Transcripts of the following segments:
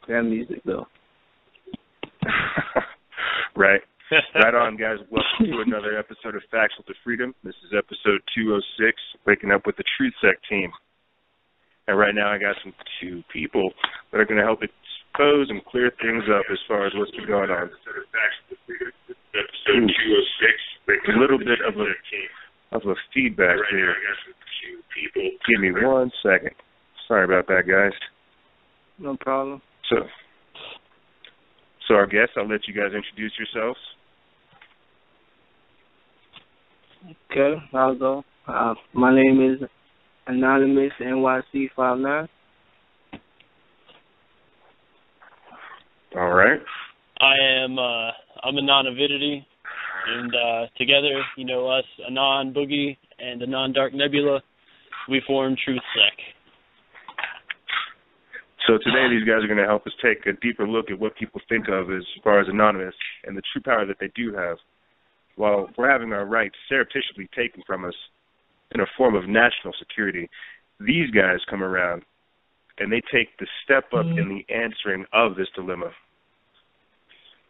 That music, though. Right. Right on, guys. Welcome to another episode of Facts with the Freedom. This is episode 206, Waking Up with the Truth Sec team. And right now I got two people that are going to help expose and clear things up as far as what's been going on. Episode 206, a little bit of a feedback here. Give me 1 second. Sorry about that, guys. No problem. So our guests, I'll let you guys introduce yourselves. Okay, I'll go. My name is Anonymous NYC59. All right. I'm Anon Avidity, and together, you know us, Anon Boogie and Anon Dark Nebula, we form Truth Sec. So today these guys are going to help us take a deeper look at what people think of as far as anonymous and the true power that they do have, while we're having our rights surreptitiously taken from us in a form of national security. These guys come around and they take the step up in the answering of this dilemma.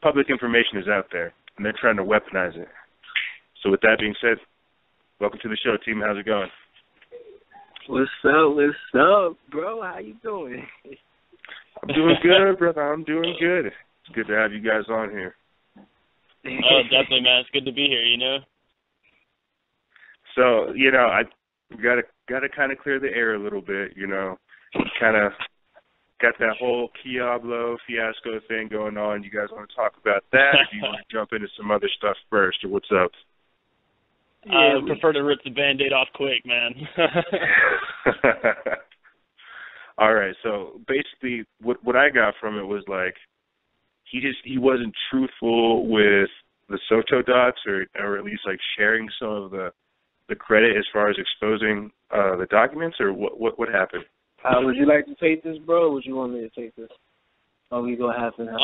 Public information is out there, and they're trying to weaponize it. So with that being said, welcome to the show, team. How's it going? What's up, bro? How you doing? I'm doing good, brother. I'm doing good. It's good to have you guys on here. Oh, definitely, man. It's good to be here, you know? So, you know, I gotta kind of clear the air a little bit, you know. Kind of got that whole Diablo fiasco thing going on. You guys want to talk about that, or do you want to jump into some other stuff first, or what's up? I would prefer to rip the Band-Aid off quick, man. All right, so basically what I got from it was like he wasn't truthful with the Soto docs, or at least like sharing some of the credit as far as exposing the documents, or what happened? Would you like to take this, bro, or would you want me to take this? Or we go half and half?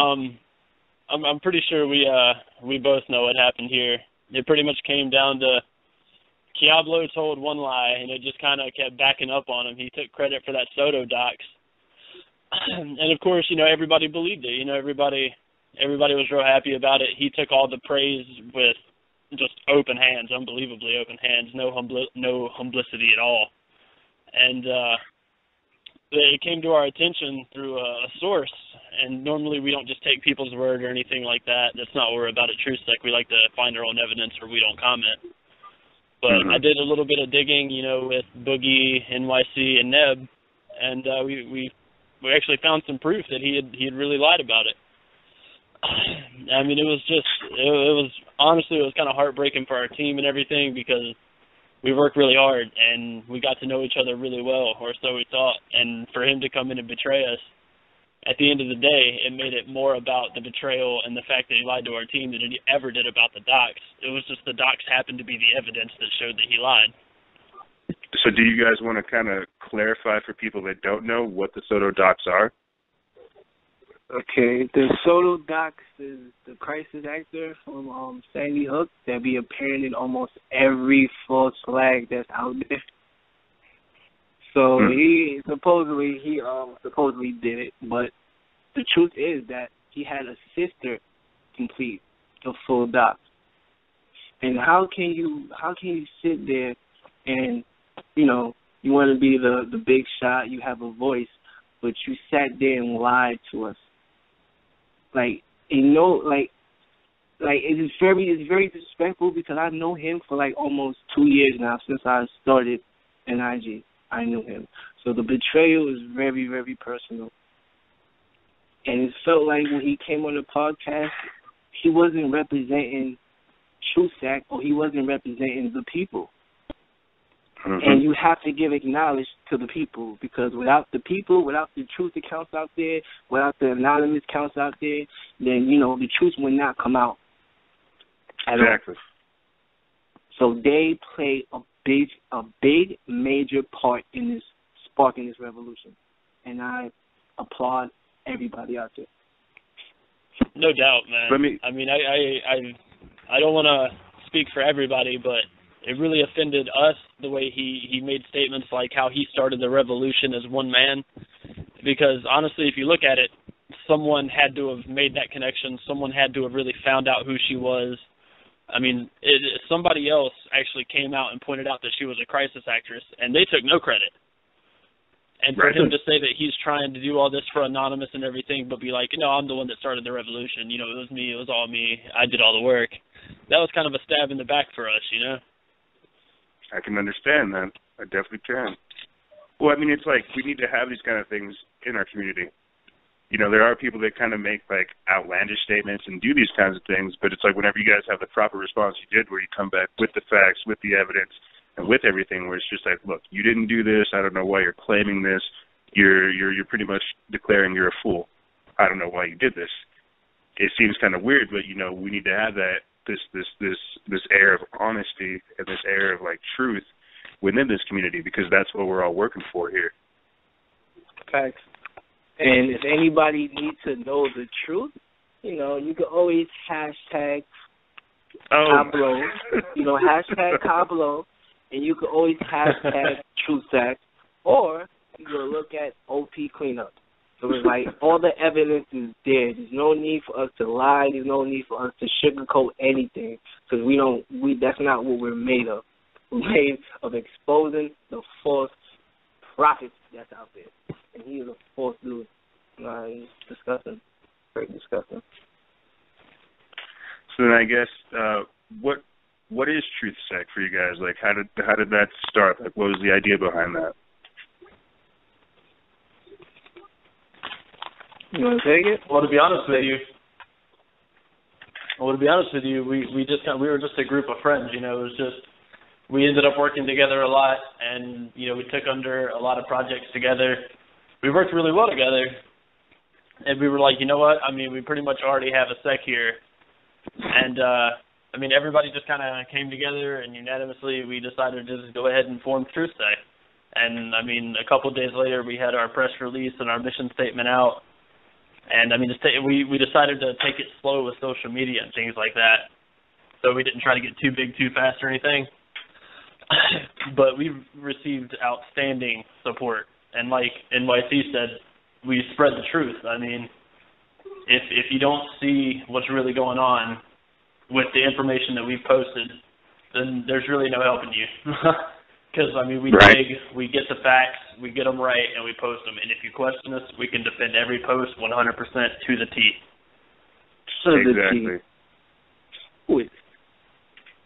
I'm pretty sure we both know what happened here. It pretty much came down to Diablo told one lie, and it just kind of kept backing up on him. He took credit for that Soto docs. And, of course, you know, everybody believed it. You know, everybody was real happy about it. He took all the praise with just open hands, unbelievably open hands, no humblicity at all. And it came to our attention through a source, and normally we don't just take people's word or anything like that. That's not what we're about at TruthSec. We like to find our own evidence, or we don't comment. But I did a little bit of digging, you know, with Boogie, NYC, and Neb, and we actually found some proof that he had really lied about it. I mean, it was kind of heartbreaking for our team and everything, because we worked really hard and we got to know each other really well, or so we thought. And for him to come in and betray us, at the end of the day, it made it more about the betrayal and the fact that he lied to our team than he ever did about the docs. It was just the docs happened to be the evidence that showed that he lied. So do you guys want to kind of clarify for people that don't know what the Soto docs are? Okay, the Soto docs is the crisis actor from Sandy Hook that be appearing in almost every false flag that's out there. So he supposedly did it, but the truth is that he had a sister complete the full docs. And how can you sit there and, you know, you want to be the big shot, you have a voice, but you sat there and lied to us. Like, you know, like it's very disrespectful, because I know him for like almost 2 years now since I started NIG. I knew him. So the betrayal is very, very personal. And it felt like when he came on the podcast, he wasn't representing TruthSec, or he wasn't representing the people. And you have to give acknowledge to the people, because without the people, without the truth accounts out there, without the anonymous accounts out there, then, you know, the truth will not come out at exactly. all. So they play a big major part in this sparking this revolution, and I applaud everybody out there. No doubt, man. I mean, I don't want to speak for everybody, but it really offended us the way he made statements like how he started the revolution as one man. Because honestly, if you look at it, someone had to have made that connection. Someone had to have really found out who she was. I mean, somebody else actually came out and pointed out that she was a crisis actress, and they took no credit. And for him to say that he's trying to do all this for Anonymous and everything, but be like, no, I'm the one that started the revolution. You know, it was me. It was all me. I did all the work. That was kind of a stab in the back for us, you know? I can understand that. I definitely can. Well, I mean, it's like we need to have these kind of things in our community. You know, there are people that kind of make, like, outlandish statements and do these kinds of things, but it's like whenever you guys have the proper response you did, where you come back with the facts, with the evidence, and with everything, where it's just like, look, you didn't do this. I don't know why you're claiming this. You're pretty much declaring you're a fool. I don't know why you did this. It seems kind of weird, but, you know, we need to have that, this air of honesty and this air of, like, truth within this community, because that's what we're all working for here. Facts. And if anybody needs to know the truth, you know, you can always hashtag Cablo. You know, hashtag Cablo, and you can always hashtag TruthSack, or you can look at OP Cleanup. So it's like all the evidence is there. There's no need for us to lie. There's no need for us to sugarcoat anything, because that's not what we're made of. We're made of exposing the false prophets that's out there. And he is a false dude. He's disgusting. Very disgusting. So then I guess what is TruthSec for you guys? Like, how did that start? Like, what was the idea behind that? You want to take it? Well, to be honest with you, we were just a group of friends. You know, it was just, we ended up working together a lot, and, you know, we took under a lot of projects together. We worked really well together, and we were like, you know what? I mean, we pretty much already have a sec here, and I mean, everybody just kind of came together, and unanimously we decided to just go ahead and form TruthSec. And I mean, a couple of days later, we had our press release and our mission statement out, and I mean, we decided to take it slow with social media and things like that, so we didn't try to get too big too fast or anything. But we've received outstanding support, and like NYC said, we spread the truth. I mean, if you don't see what's really going on with the information that we've posted, then there's really no helping you. Because, I mean, we dig, we get the facts, we get them right, and we post them. And if you question us, we can defend every post 100% to the T. Exactly.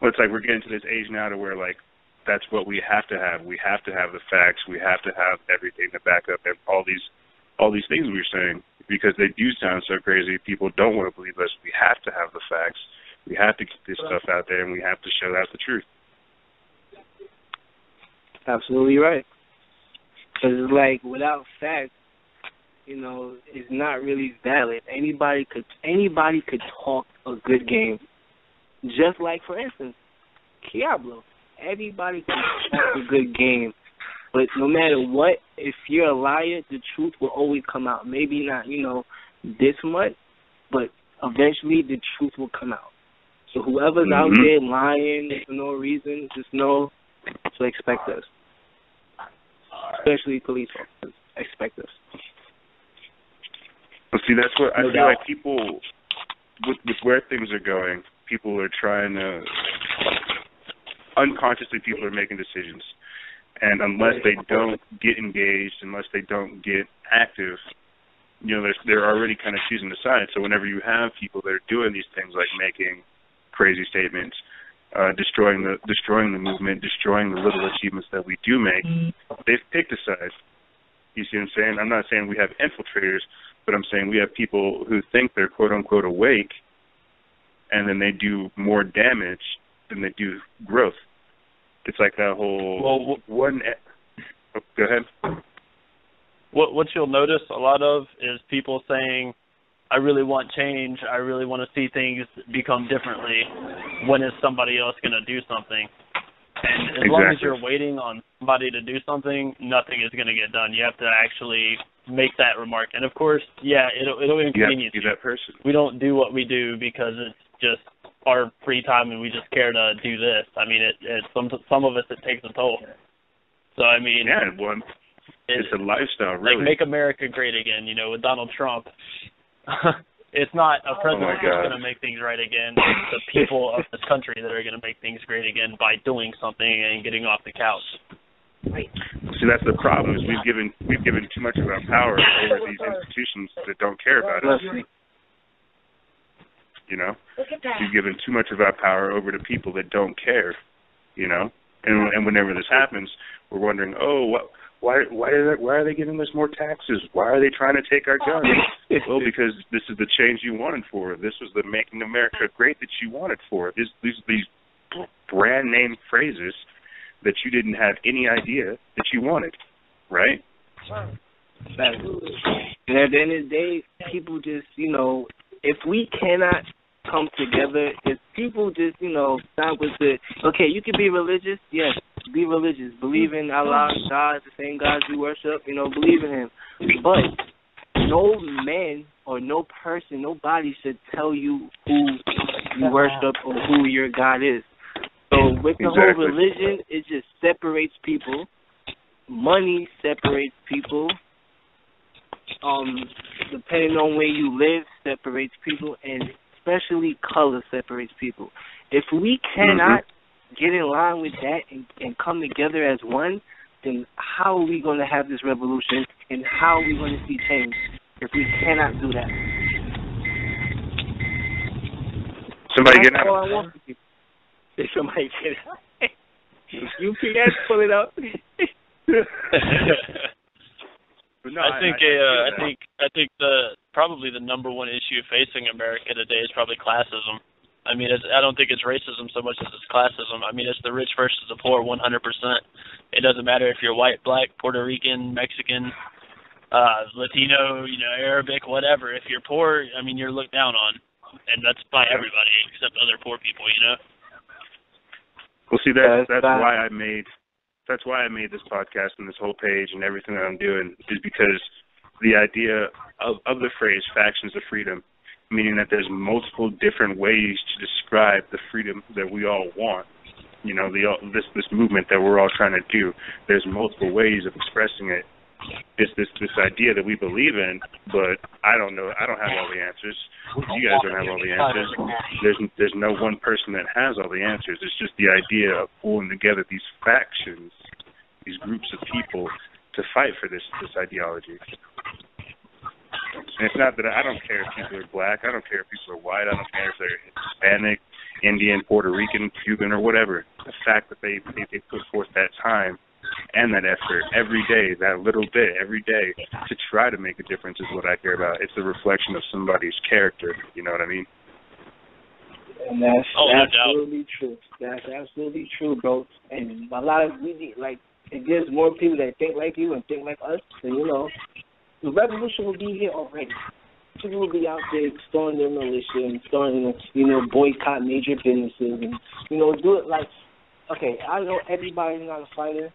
Well, it's like we're getting to this age now to where, like, that's what we have to have. We have to have the facts. We have to have everything to back up all these things we're saying, because they do sound so crazy. People don't want to believe us. We have to have the facts. We have to get this stuff out there, and we have to show that's the truth. Absolutely right. Because it's like, without facts, you know, it's not really valid. Anybody could talk a good game. Just like, for instance, Diablo. Everybody can talk a good game. But no matter what, if you're a liar, the truth will always come out. Maybe not, you know, this much, but eventually the truth will come out. So whoever's out there lying for no reason, just know to expect us. Especially police officers. Expect us. Well, see, that's what I feel like people, with where things are going, people are trying to, unconsciously people are making decisions. And unless they don't get engaged, unless they don't get active, you know, they're already kind of choosing a side. So whenever you have people that are doing these things, like making crazy statements, destroying the movement, destroying the little achievements that we do make, they've picked a side. You see what I'm saying? I'm not saying we have infiltrators, but I'm saying we have people who think they're quote-unquote awake, and then they do more damage than they do growth. It's like that whole go ahead. What you'll notice a lot of is people saying, I really want change, I really want to see things become differently. When is somebody else going to do something? And as long as you're waiting on somebody to do something, nothing is going to get done. You have to actually make that remark. And of course, yeah, it'll inconvenience you. That person. We don't do what we do because it's just our free time and we just care to do this. I mean, some of us it takes a toll. So I mean, it's a lifestyle, really. Like, make America great again, you know, with Donald Trump. It's not a president God. that's going to make things right again. It's the people of this country that are going to make things great again by doing something and getting off the couch. See, that's the problem. Is we've given too much of our power over these institutions that don't care about us. You know, we've given too much of our power over to people that don't care. You know, and whenever this happens, we're wondering, why are they giving us more taxes? Why are they trying to take our guns? Well, because this is the change you wanted for. This was the making America great that you wanted for. These brand name phrases that you didn't have any idea that you wanted, right? And at the end of the day, people just, if we cannot come together, if people just, stop with okay, you can be religious, yes, be religious, believe in Allah, God, the same God you worship, believe in Him. But no man or no person, nobody should tell you who you worship or who your God is. So with the whole religion, it just separates people. Money separates people. Depending on where you live, separates people, and especially color separates people. If we cannot get in line with that and come together as one, then how are we going to have this revolution, and how are we going to see change if we cannot do that? Somebody get out. All I want for people. If somebody get out. UPS, pull it up. No, I think probably the number one issue facing America today is probably classism. I mean, I don't think it's racism so much as it's classism. I mean, it's the rich versus the poor, 100%. It doesn't matter if you're white, black, Puerto Rican, Mexican, Latino, Arabic, whatever. If you're poor, I mean, you're looked down on, and that's by everybody except other poor people. Well, see, that's why I made this podcast and this whole page and everything that I'm doing, is because the idea of the phrase "factions of freedom," meaning that there's multiple different ways to describe the freedom that we all want. This movement that we're all trying to do. There's multiple ways of expressing it. It's this idea that we believe in, but I don't know. I don't have all the answers. You guys don't have all the answers. There's no one person that has all the answers. It's just the idea of pulling together these factions, these groups of people to fight for this ideology. And it's not that I don't care if people are black. I don't care if people are white. I don't care if they're Hispanic, Indian, Puerto Rican, Cuban, or whatever. The fact that they put forth that time and that effort every day, that little bit every day, to try to make a difference is what I care about. It's a reflection of somebody's character. You know what I mean? And that's absolutely true. That's absolutely true, bro. And a lot of it gives more people that think like you and think like us. So the revolution will be here already. People will be out there starting their militia and starting to, boycott major businesses and, do it like, okay, I know everybody's not a fighter,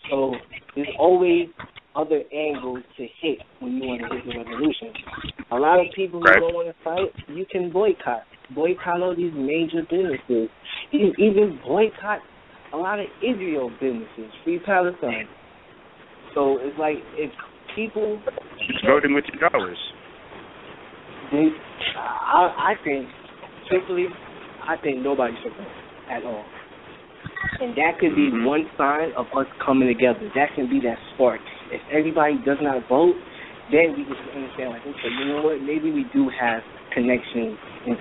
so there's always other angles to hit when you want to hit the revolution. A lot of people who don't want to fight, you can boycott. Boycott all these major businesses. Even boycott a lot of Israel businesses, Free Palestine. So it's like if people... It's voting with your dollars. I think, truthfully, nobody should vote at all. And that could be one sign of us coming together. That can be that spark. If everybody does not vote, then we just understand, like, okay, you know what, maybe we do have connections in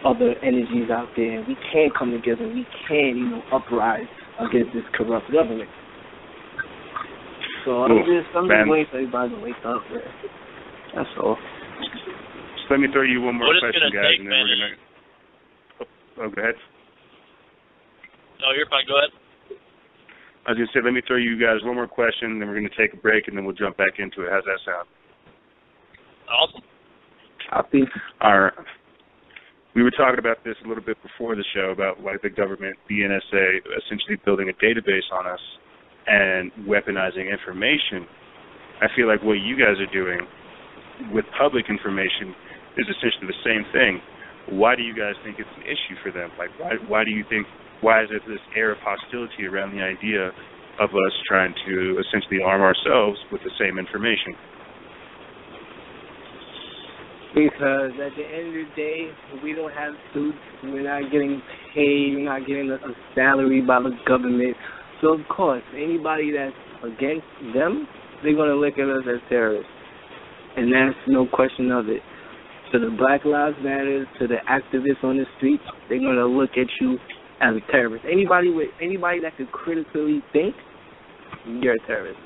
other energies out there, and we can come together, we can, uprise against this corrupt government. So I'm just waiting for everybody to wake up, man. That's all. Just let me throw you one more question, guys, and then we're going to... Oh, go ahead. No, you're fine. Go ahead. I was going to say, let me throw you guys one more question, then we're going to take a break, and then we'll jump back into it. How's that sound? Awesome. Copy. All right. We were talking about this a little bit before the show, about like the government, the NSA, essentially building a database on us and weaponizing information. I feel like what you guys are doing with public information is essentially the same thing. Why do you guys think it's an issue for them? Like, why do you think, why is there this air of hostility around the idea of us trying to essentially arm ourselves with the same information? Because at the end of the day, we don't have suits. We're not getting paid. We're not getting a salary by the government. So, of course, anybody that's against them, they're going to look at us as terrorists. And that's no question of it. To the Black Lives Matter, to the activists on the streets, they're going to look at you as a terrorist. Anybody that could critically think, you're a terrorist.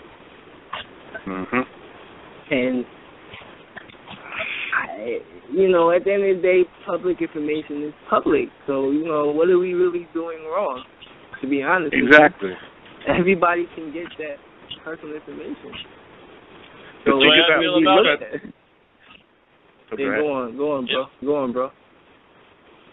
Mm-hmm. And at the end of the day, public information is public. So, what are we really doing wrong? To be honest, exactly. Everybody can get that personal information. So the way I feel about it. Go on, bro.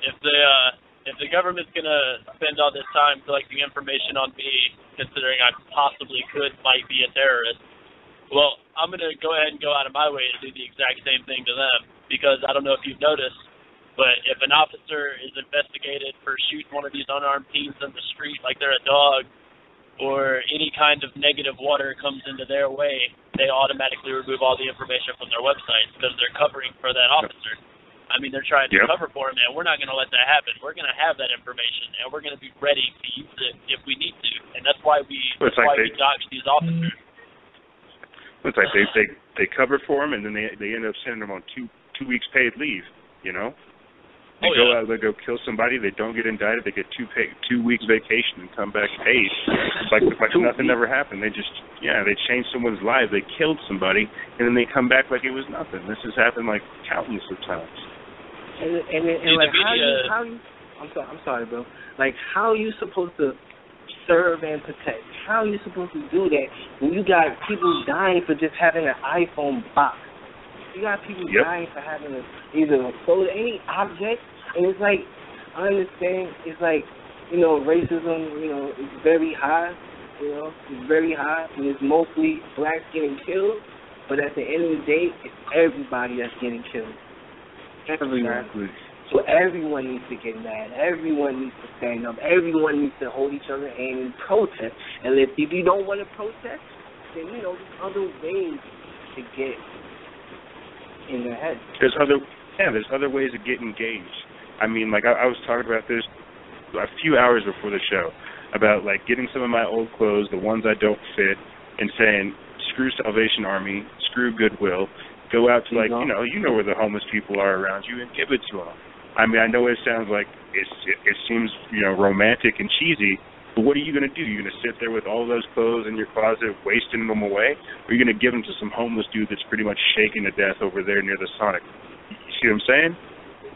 If the government's gonna spend all this time collecting information on me, considering I possibly might be a terrorist, well, I'm gonna go ahead and go out of my way to do the exact same thing to them, because I don't know if you've noticed, but if an officer is investigated for shooting one of these unarmed teens in the street like they're a dog, or any kind of negative water comes into their way, they automatically remove all the information from their websites because they're covering for that officer. I mean, they're trying to cover for him, and we're not going to let that happen. We're going to have that information, and we're going to be ready to use it if we need to, and that's why we dox these officers. It's like they cover for them, and then they end up sending them on two weeks paid leave. They go out, they go kill somebody, they don't get indicted, they get 2 weeks vacation and come back paid. It's like nothing ever happened. They changed someone's life. They killed somebody, and then they come back like it was nothing. This has happened like countless of times. And like how you I'm sorry, bro. Like, how are you supposed to serve and protect? How are you supposed to do that when you got people dying for just having an iPhone box? You got people dying for having either a soda, any object, and it's like, I understand, it's like, racism, it's very high, it's very high, and it's mostly blacks getting killed, but at the end of the day, it's everybody that's getting killed. Everyone. Exactly. So everyone needs to get mad. Everyone needs to stand up. Everyone needs to hold each other hand and protest. And if you don't want to protest, then, there's other ways to get in their head. There's other ways to get engaged. I mean, like I was talking about this a few hours before the show about like getting some of my old clothes, the ones I don't fit, and saying screw Salvation Army, screw Goodwill, go out to you know where the homeless people are around you and give it to them. I mean, I know it sounds like it seems romantic and cheesy, but what are you going to do? You're going to sit there with all those clothes in your closet, wasting them away, or are you going to give them to some homeless dude that's pretty much shaking to death over there near the Sonic? You see what I'm saying?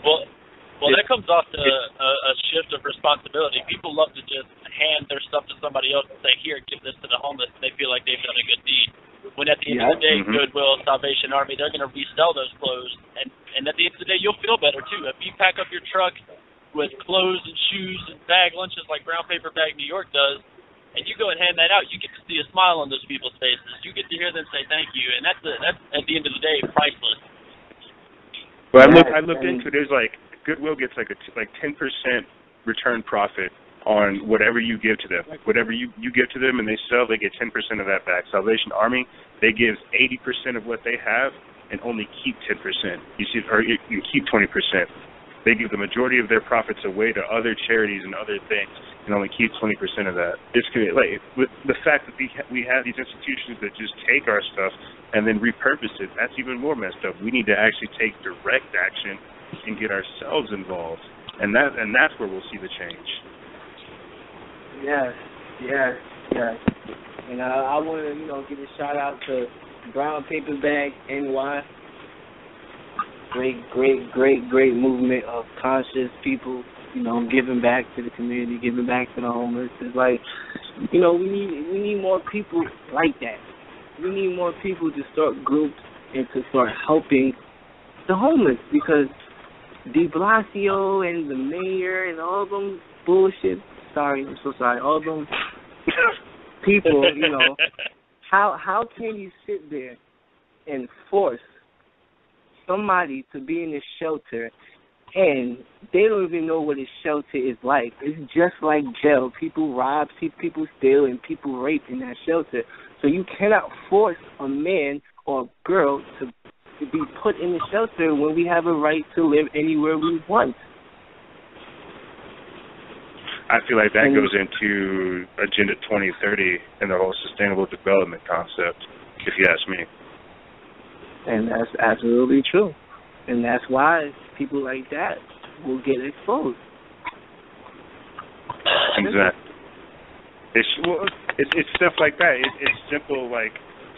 Well, that comes off to a shift of responsibility. People love to just hand their stuff to somebody else and say, here, give this to the homeless, and they feel like they've done a good deed. When at the end of the day, Goodwill, Salvation Army, they're going to resell those clothes, and at the end of the day, you'll feel better, too. If you pack up your truck with clothes and shoes and bag lunches like Brown Paper Bag New York does, and you go and hand that out, you get to see a smile on those people's faces. You get to hear them say thank you, and that's at the end of the day, priceless. Well, I looked into it. There's Goodwill gets like 10% return profit on whatever you give to them. Like whatever you give to them and they sell, they get 10% of that back. Salvation Army, they give 80% of what they have and only keep 10%. You see, or you keep 20%. They give the majority of their profits away to other charities and other things, and only keep 20% of that. It's with the fact that we have these institutions that just take our stuff and then repurpose it. That's even more messed up. We need to actually take direct action and get ourselves involved, and that's where we'll see the change. Yes. And I want to give a shout out to Brown Paper Bag NY. Great movement of conscious people, giving back to the community, giving back to the homeless. It's like, we need more people like that. We need more people to start groups and to start helping the homeless, because de Blasio and the mayor and all them bullshit, I'm so sorry, all them people, how can you sit there and force somebody to be in a shelter and they don't even know what a shelter is like? It's just like jail. People rob, people steal, and people rape in that shelter. So you cannot force a man or a girl to to be put in the shelter when we have a right to live anywhere we want. I feel like that goes into Agenda 2030 and the whole sustainable development concept, if you ask me. And that's absolutely true. And that's why people like that will get exposed. Exactly. It's stuff like that. It's simple, like,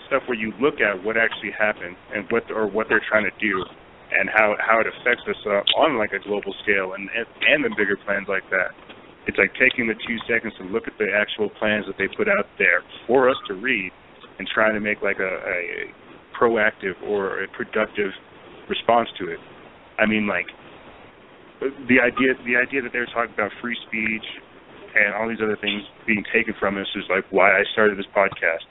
stuff where you look at what actually happened and what they're trying to do and how it affects us on, like, a global scale and the bigger plans like that. It's like taking the 2 seconds to look at the actual plans that they put out there for us to read and trying to make, like, a proactive or a productive response to it. I mean, like, the idea that they're talking about free speech and all these other things being taken from us is, like, why I started this podcast.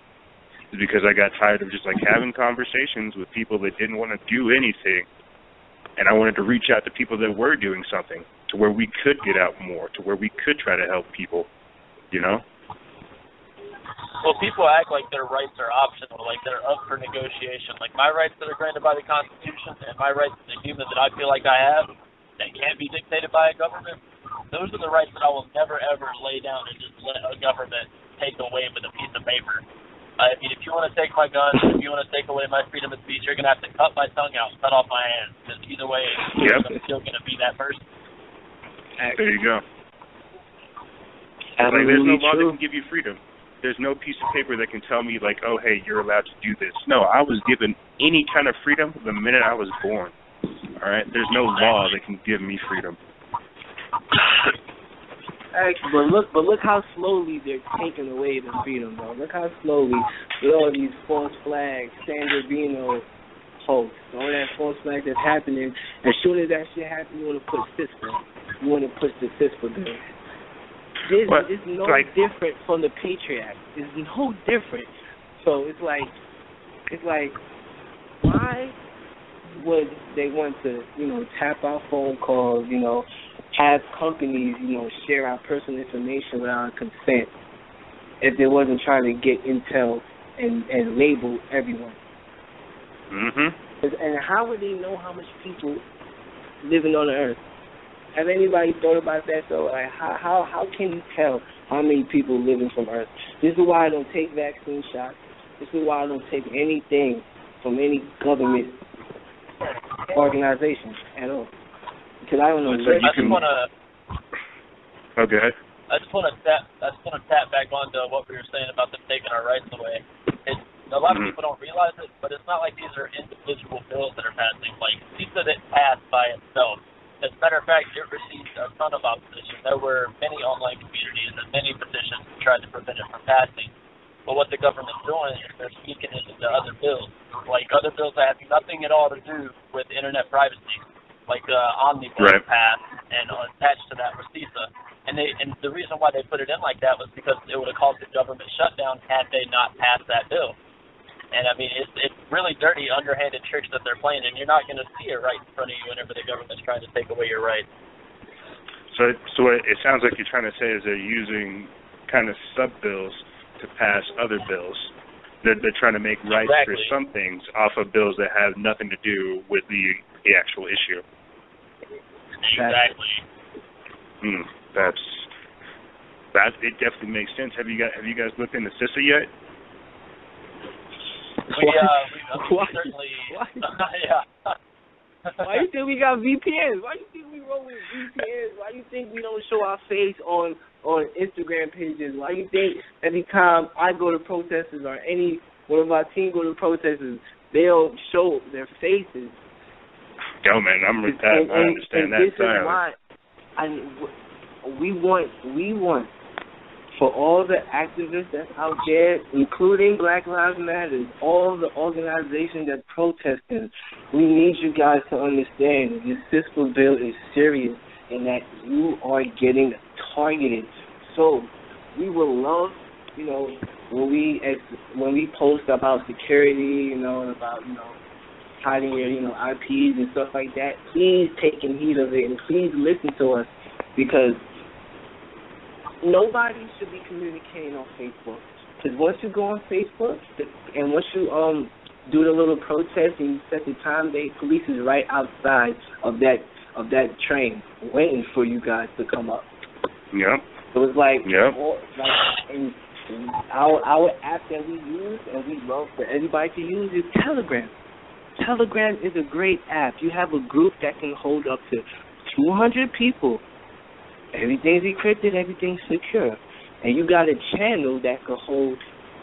Is because I got tired of just, like, having conversations with people that didn't want to do anything, and I wanted to reach out to people that were doing something to where we could get out more, to where we could try to help people, you know? Well, people act like their rights are optional, like they're up for negotiation. Like my rights that are granted by the Constitution and my rights as a human that I feel like I have that can't be dictated by a government, those are the rights that I will never, ever lay down and just let a government take away with a piece of paper. I mean, if you want to take my guns, if you want to take away my freedom of speech, you're going to have to cut my tongue out, cut off my hands, because either way, I'm still going to be that person. There you go. Like, there's no law that can give you freedom. There's no piece of paper that can tell me, like, oh, hey, you're allowed to do this. No, I was given any kind of freedom the minute I was born. All right? There's no law that can give me freedom. But look how slowly they're taking away the freedom, though. Look how slowly, with all these false flags, San Bernardino hoax, all that false flag that's happening. As soon as that shit happens, you want to put CISPA. You want to push the CISPA bill. This is no different from the Patriot Act. It's no different. So it's like, why would they want to, tap our phone calls, have companies, share our personal information without our consent if they wasn't trying to get intel and label everyone? Mm-hmm. And how would they know how much people living on the earth? Have anybody thought about that, though? Like, how can you tell how many people living from Earth? This is why I don't take vaccine shots. This is why I don't take anything from any government organization at all. Because I don't know. I just want to. Okay. I just want to tap back onto what we were saying about them taking our rights away. A lot of people don't realize it, but it's not like these are individual bills that are passing. Like, CISA didn't pass by itself. As a matter of fact, it received a ton of opposition. There were many online communities and many petitions that tried to prevent it from passing. But what the government's doing is they're speaking it into other bills, like other bills that have nothing at all to do with internet privacy, like the Omnibus passed and attached to that was CISA. And the reason why they put it in like that was because it would have caused the government shutdown had they not passed that bill. And, I mean, it's really dirty, underhanded tricks that they're playing, and you're not going to see it right in front of you whenever the government's trying to take away your rights. So it sounds like you're trying to say is they're using kind of sub-bills to pass other bills. They're trying to make rights for some things off of bills that have nothing to do with the actual issue. Exactly. It definitely makes sense. Have you guys looked into CISA yet? We certainly. Yeah. Why you think we got VPNs? Why you think we roll with VPNs? Why you think we don't show our face on Instagram pages? Why you think every time I go to protesters or any one of our team go to protesters, they don't show their faces? Yo, man, I understand that. This is why we want for all the activists that's out there, including Black Lives Matter, all the organizations that protesting, we need you guys to understand this CISPA bill is serious and that you are getting targeted. So we will love, when we post about security, about hiding your, IPs and stuff like that. Please take heed of it and please listen to us, because nobody should be communicating on Facebook. Because once you go on Facebook and once you do the little protest and you set the time, police is right outside of that train waiting for you guys to come up. Yep. So it's like, yep. And our app that we use and we love for everybody to use is Telegram. Telegram is a great app. You have a group that can hold up to 200 people. Everything's encrypted, everything's secure. And you got a channel that could hold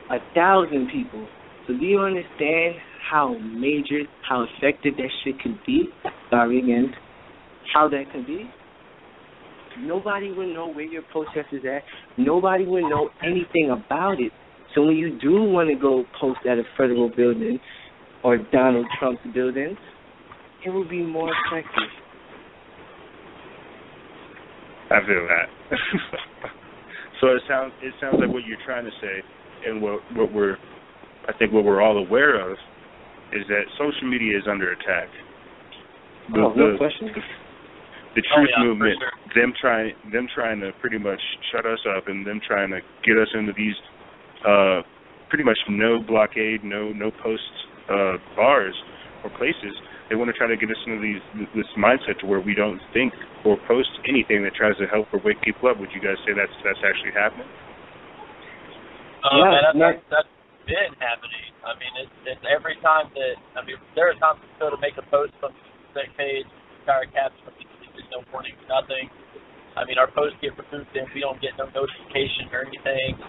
1,000 people. So do you understand how major, how effective that shit could be? Sorry again. How that could be? Nobody would know where your protest is at. Nobody would know anything about it. So when you do want to go post at a federal building or Donald Trump's building, it will be more effective. I feel that. So it sounds like what you're trying to say, and what we're all aware of, is that social media is under attack. No question. The truth movement, for sure. them trying to pretty much shut us up, and them trying to get us into these pretty much no blockade, no post bars or places. They want to try to get us into this mindset to where we don't think or post anything that tries to help or wake people up. Would you guys say that's actually happening? That's been happening. I mean, it's every time that, I mean, there are times we go to make a post on the sick page, entire caption, there's no warning, nothing. I mean, our posts get removed and we don't get no notification or anything.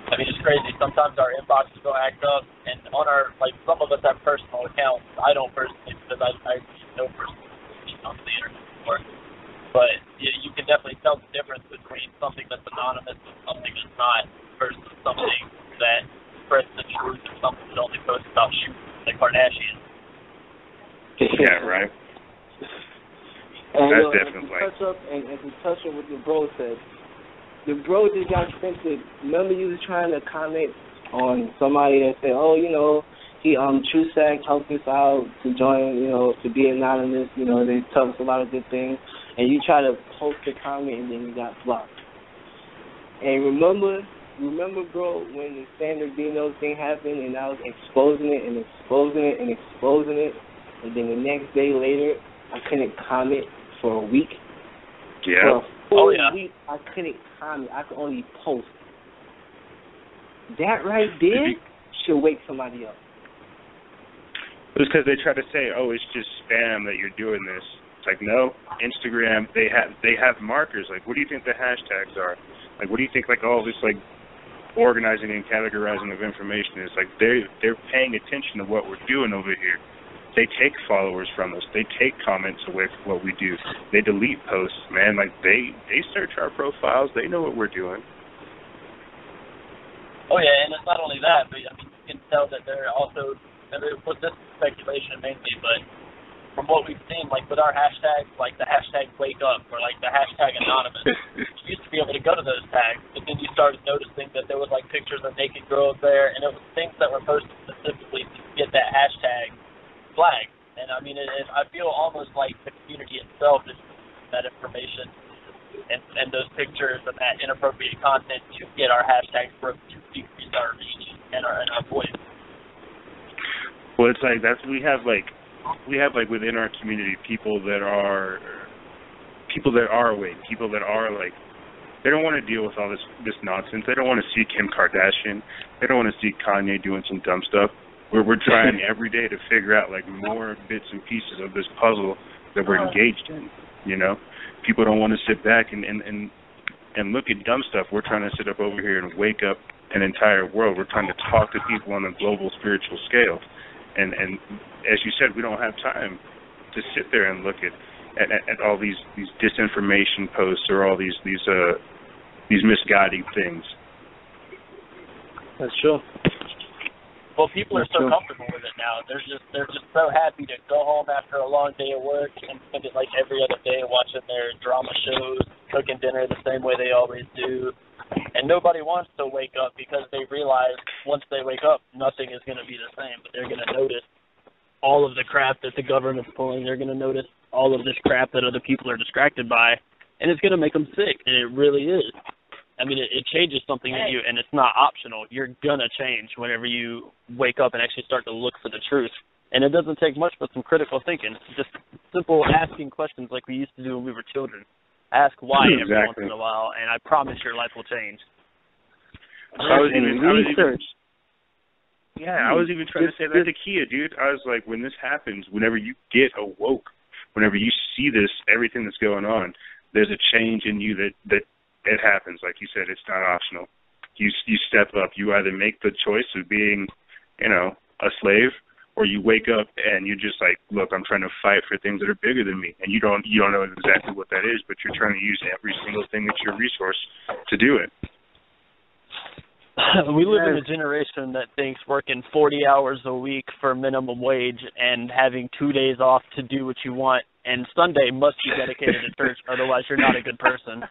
I mean, it's crazy. Sometimes our inboxes go act up, and on our, like, some of us have personal accounts. I don't personally, because I no personal on the internet anymore. But you can definitely tell the difference between something that's anonymous and something that's not, versus something that spreads the truth and something that only posts about shooting the Kardashians. Yeah, right. And, that's definitely. And to touch on what the bro said, the bro just got sent to, remember you was trying to comment on somebody that said, oh, you know, he Trusac helped us out to join, you know, to be anonymous, you know, they tell us a lot of good things, and you try to post a comment and then you got blocked. And remember, bro, when the San Bernardino thing happened and I was exposing it, and then the next day later I couldn't comment for a week. Yeah. For a week I couldn't comment. I could only post. That right there should wake somebody up. It's because they try to say, oh, it's just spam that you're doing this. It's like, no, Instagram, they have markers. Like, what do you think the hashtags are? Like, what do you think, like, all this, like, organizing and categorizing of information is? Like, they're paying attention to what we're doing over here. They take followers from us. They take comments away from what we do. They delete posts, man. Like, they search our profiles. They know what we're doing. Oh, yeah, and it's not only that, but I mean, you can tell that they're also, and this is speculation mainly, but from what we've seen, like with our hashtags, like the hashtag wake up or like the hashtag anonymous, you used to be able to go to those tags, but then you started noticing that there was like pictures of naked girls there, and it was things that were posted specifically to get that hashtag flag. And I mean, I feel almost like the community itself is that information and those pictures and that inappropriate content to get our hashtags broke, to decrease our reach and our voice. Well, it's like we have within our community people that are awake, people that are like, they don't want to deal with all this nonsense. They don't want to see Kim Kardashian. They don't want to see Kanye doing some dumb stuff. We're trying every day to figure out like more bits and pieces of this puzzle that we're engaged in. You know, people don't want to sit back and look at dumb stuff. We're trying to sit up over here and wake up an entire world. We're trying to talk to people on a global spiritual scale. And as you said, we don't have time to sit there and look at all these disinformation posts or all these misguiding things. That's true. Well, people are so comfortable with it now. They're just so happy to go home after a long day of work and spend it like every other day watching their drama shows, cooking dinner the same way they always do. And nobody wants to wake up because they realize once they wake up, nothing is going to be the same. But they're going to notice all of the crap that the government's pulling. They're going to notice all of this crap that other people are distracted by. And it's going to make them sick. And it really is. I mean, it changes something in you, and it's not optional. You're going to change whenever you wake up and actually start to look for the truth. And it doesn't take much but some critical thinking. Just simple asking questions like we used to do when we were children. Ask why every once in a while, and I promise your life will change. I was even trying to say that to Kia, dude. I was like, when this happens, whenever you get awoke, whenever you see this, everything that's going on, there's a change in you that it happens. Like you said, it's not optional. You step up. You either make the choice of being, a slave, or you wake up and you're just like, look, I'm trying to fight for things that are bigger than me, and you don't know exactly what that is, but you're trying to use every single thing that's your resource to do it. We live in a generation that thinks working 40 hours a week for minimum wage and having 2 days off to do what you want, and Sunday must be dedicated to church, otherwise you're not a good person.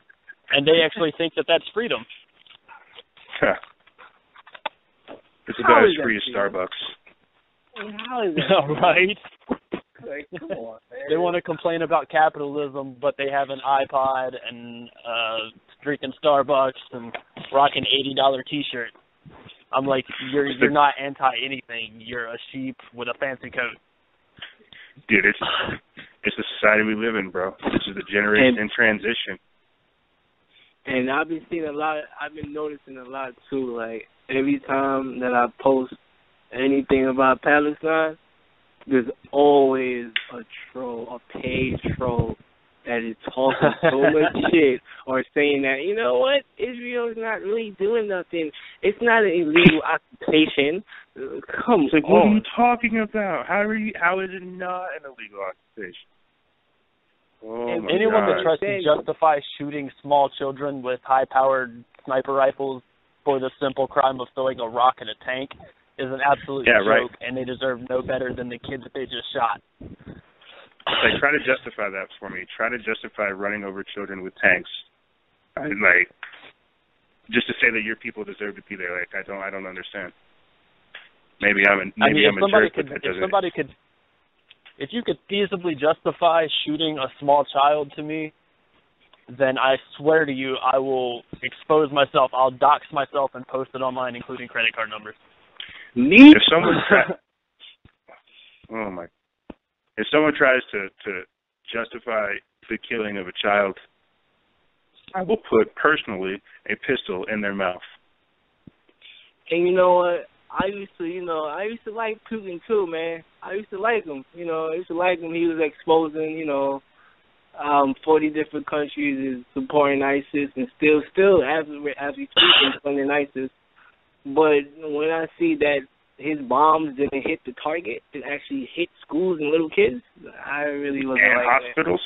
And they actually think that that's freedom. It's about as free as Starbucks. How is that? Right? Like, come on, man. They want to complain about capitalism, but they have an iPod and drinking Starbucks and rocking $80 T-shirt. I'm like, you're not anti-anything. You're a sheep with a fancy coat. Dude, it's the society we live in, bro. This is the generation in transition. And I've been noticing a lot too. Like every time that I post anything about Palestine, there's always a paid troll that is talking so much shit or saying that, you know what, Israel's not really doing nothing. It's not an illegal occupation. Come on. Like, what are you talking about? How is it not an illegal occupation? Oh, and anyone that tries to justify shooting small children with high-powered sniper rifles for the simple crime of throwing a rock in a tank is an absolute joke, right. And they deserve no better than the kids that they just shot. Like, try to justify that for me. Try to justify running over children with tanks. Like, just to say that your people deserve to be there. Like, I don't understand. Maybe I'm a jerk, but that doesn't. If you could feasibly justify shooting a small child to me, then I swear to you, I will expose myself. I'll dox myself and post it online, including credit card numbers. If someone if someone tries to justify the killing of a child, I will put personally a pistol in their mouth. And you know what? I used to like Putin too, man. I used to like him. He was exposing, 40 different countries is supporting ISIS and still as we speak, funding ISIS. But when I see that his bombs didn't hit the target, it actually hit schools and little kids, I really wasn't like it. And hospitals?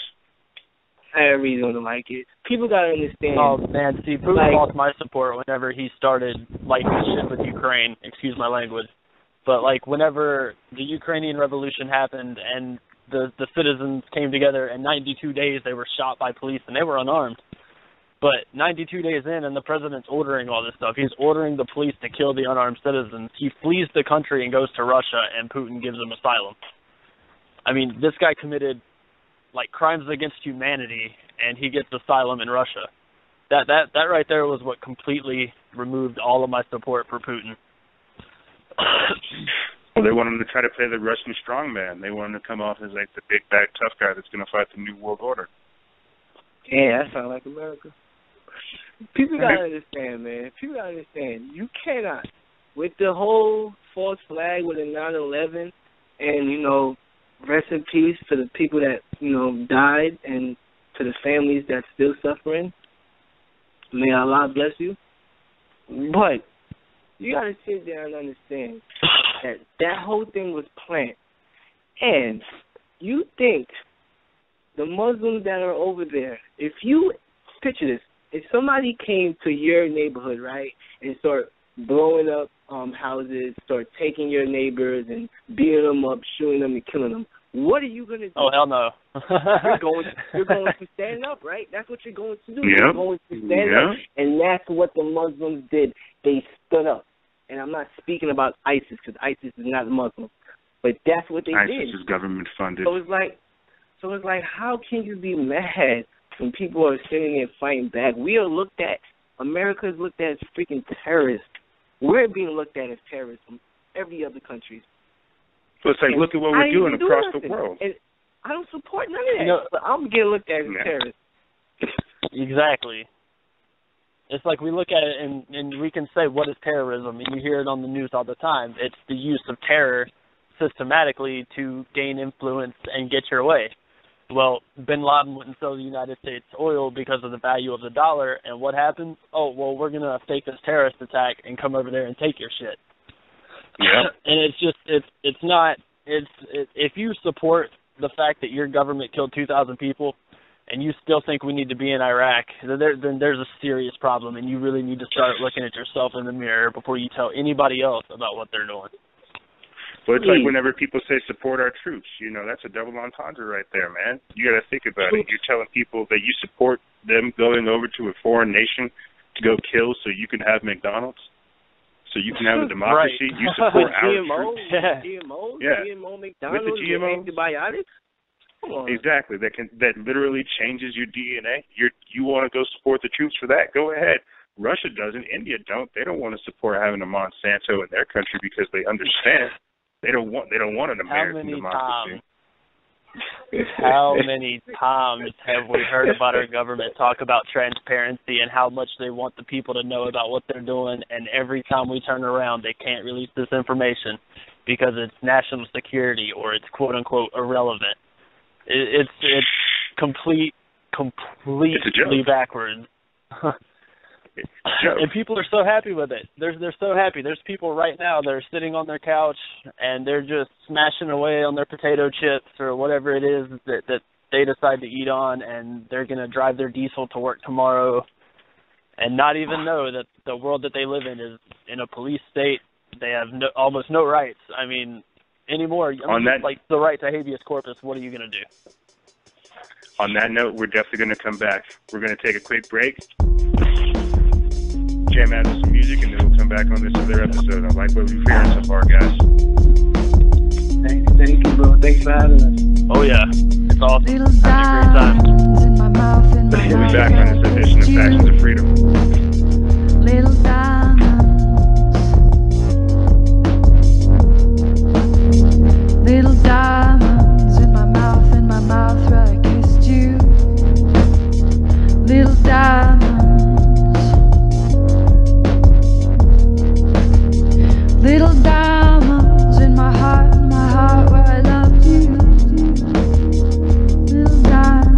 I really don't like it. People gotta understand. Oh man, see, Putin lost my support whenever he started liking shit with Ukraine. Excuse my language, but like whenever the Ukrainian Revolution happened and the citizens came together, in 92 days they were shot by police and they were unarmed. But 92 days in, and the president's ordering all this stuff. He's ordering the police to kill the unarmed citizens. He flees the country and goes to Russia, and Putin gives him asylum. I mean, this guy committed crimes against humanity, and he gets asylum in Russia. That right there was what completely removed all of my support for Putin. Well, they want him to try to play the Russian strongman. They want him to come off as like the big bad tough guy that's going to fight the New World Order. Yeah, that sounds like America. People gotta understand, man. People gotta understand. You cannot, with the whole false flag with the 9/11, and rest in peace to the people that died, and to the families that's still suffering. May Allah bless you. But you gotta sit there and understand that whole thing was planned. And you think the Muslims that are over there, if you picture this, if somebody came to your neighborhood, right, and start blowing up houses, start taking your neighbors and beating them up, shooting them and killing them, what are you going to do? Oh, hell no. You're going to stand up, right? That's what you're going to do. Yep. You're going to stand up. And that's what the Muslims did. They stood up. And I'm not speaking about ISIS, because ISIS is not Muslim. But that's what they did. ISIS is government funded. So it's like, how can you be mad when people are sitting there fighting back? We are looked at America is looked at as freaking terrorists. We're being looked at as terrorists from every other country. So it's like, look at what we're doing across the world. And I don't support none of that, but I'm getting looked at as terrorists. Exactly. It's like we look at it and we can say, what is terrorism? And you hear it on the news all the time. It's the use of terror systematically to gain influence and get your way. Well, bin Laden wouldn't sell the United States oil because of the value of the dollar, and what happens? Oh, well, we're going to fake this terrorist attack and come over there and take your shit. Yeah. And it's just, if you support the fact that your government killed 2,000 people and you still think we need to be in Iraq, then there's a serious problem, and you really need to start looking at yourself in the mirror before you tell anybody else about what they're doing. Well, it's like whenever people say support our troops, you know, that's a double entendre right there, man. You got to think about it. You're telling people that you support them going over to a foreign nation to go kill so you can have McDonald's, so you can have a democracy. Right. You support our troops. GMO, McDonald's, with the GMOs, antibiotics. Come on. Exactly. That literally changes your DNA. You want to go support the troops for that? Go ahead. Russia doesn't. India don't. They don't want to support having a Monsanto in their country because they understand. They don't want an American democracy. How many times have we heard about our government talk about transparency and how much they want the people to know about what they're doing, and every time we turn around, they can't release this information because it's national security or it's quote-unquote irrelevant. It's completely backwards. And people are so happy with it. They're so happy. There's people right now that are sitting on their couch and they're just smashing away on their potato chips or whatever it is that they decide to eat on, and they're going to drive their diesel to work tomorrow and not even know that the world that they live in is in a police state. They have almost no rights. I mean, anymore. Like the right to habeas corpus, what are you going to do? On that note, we're definitely going to come back. We're going to take a quick break, jam out some music, and then we'll come back on this other episode. I like what we've hearing so far, guys. Thank you, bro. Thanks for having us. Oh, yeah. It's awesome. Having a great time. We'll be back on this edition of Factions of Freedom. Little diamonds. Little diamonds in my mouth where I kissed you. Little diamonds. Little diamonds in my heart where I loved you. Little diamonds.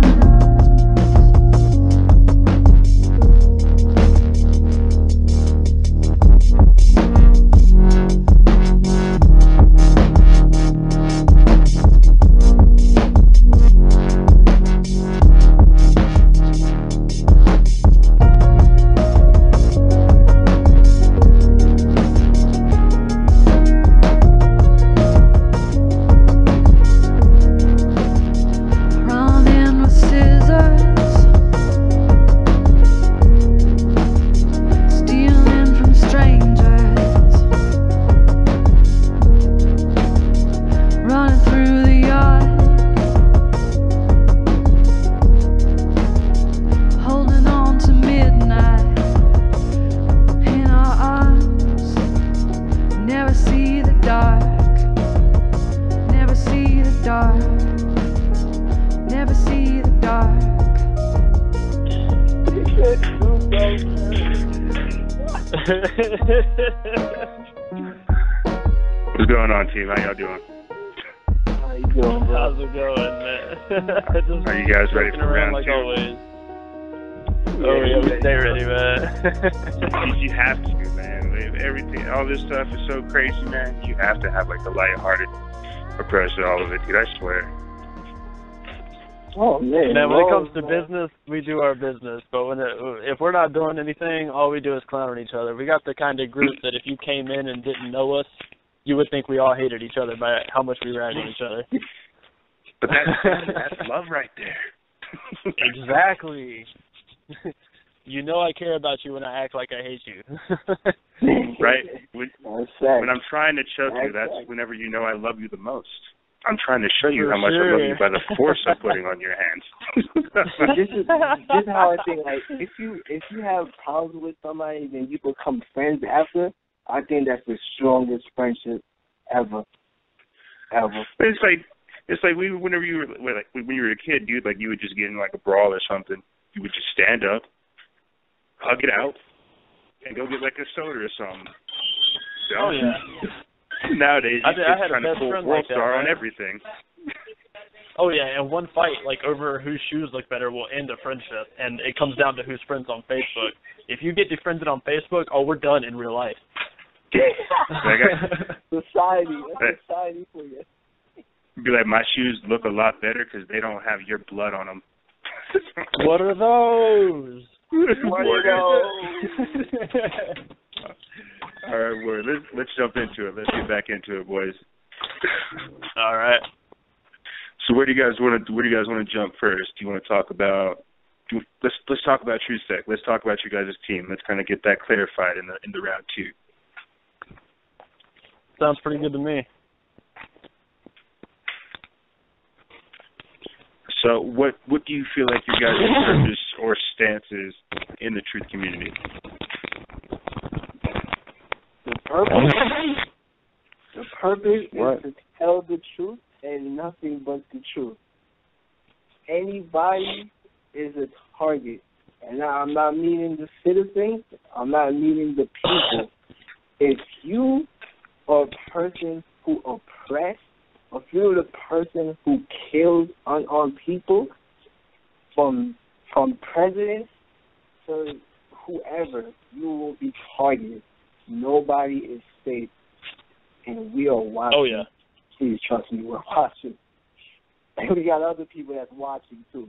What's going on, team? How y'all doing? How you doing, bro? How's it going, man? Are you guys ready for round like two? Always. Oh, yeah, we stay ready, man. You have to, man. Everything, all this stuff is so crazy, man. You have to have, like, a lighthearted approach to all of it, dude. I swear. Oh, man. Man, when it comes to business, we do our business. But if we're not doing anything, all we do is clown on each other. We got the kind of group that if you came in and didn't know us, you would think we all hated each other by how much we rag on each other. But that's love right there. Exactly. You know I care about you when I act like I hate you. Right? When I'm trying to choke you, that's whenever you know I love you the most. I'm trying to show you how much I love you by the force I'm putting on your hands. this is how I think. Like, if you have problems with somebody, then you become friends after. I think that's the strongest friendship ever. But it's like whenever you were like when you were a kid, dude, like you would just get in like a brawl or something. You would just stand up, hug it out, and go get like a soda or something. So, oh yeah. Nowadays, I you're had trying a to pull best friend World like that, Star on man. everything. Oh yeah, and one fight like over whose shoes look better will end a friendship, and it comes down to who's friends on Facebook. If you get defriended on Facebook, oh, we're done in real life. Society for you. Be like, my shoes look a lot better because they don't have your blood on them. What are those? What are those? All right, well, let's jump into it. Let's get back into it, boys. All right. So where do you guys want to jump first? Do you want to talk about? Let's talk about TruthSec. Let's talk about you guys' team. Let's kind of get that clarified in the round two. Sounds pretty good to me. So what do you feel like your guys' purpose or stance is in the truth community? The purpose is to tell the truth and nothing but the truth. Anybody is a target. And now I'm not meaning the citizens. I'm not meaning the people. If you are a person who oppress, if you're the person who kills unarmed people, from presidents to whoever, you will be targeted. Nobody is safe. And we are watching. Oh, yeah. Please trust me, we're watching. And we got other people that's watching, too.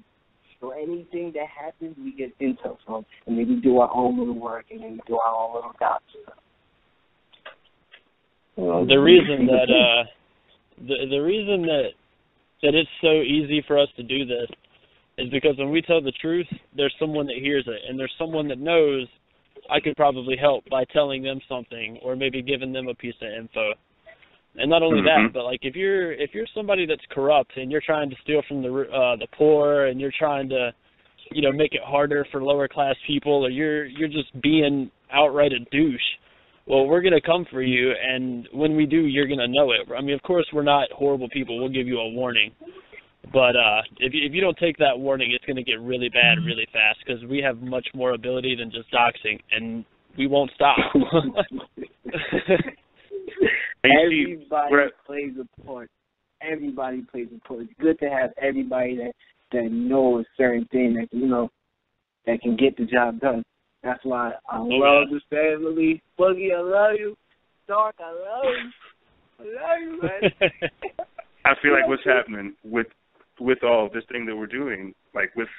So anything that happens, we get intel from. And then we do our own little work, and then we do our own little dots. The reason that the reason that it's so easy for us to do this is because when we tell the truth, there's someone that hears it, and there's someone that knows I could probably help by telling them something or maybe giving them a piece of info. And not only that, but like if you're somebody that's corrupt and you're trying to steal from the poor and you're trying to, make it harder for lower class people, or you're just being outright a douche, well, we're going to come for you, and when we do, you're going to know it. I mean, of course, we're not horrible people. We'll give you a warning. But if you don't take that warning, it's going to get really bad really fast because we have much more ability than just doxing, and we won't stop. Everybody plays a part. Everybody plays a part. It's good to have everybody that knows a certain thing that can get the job done. That's why I love this family. Boogie, I love you. Dark, I love you. I love you, man. I feel like what's happening with all this thing that we're doing, like with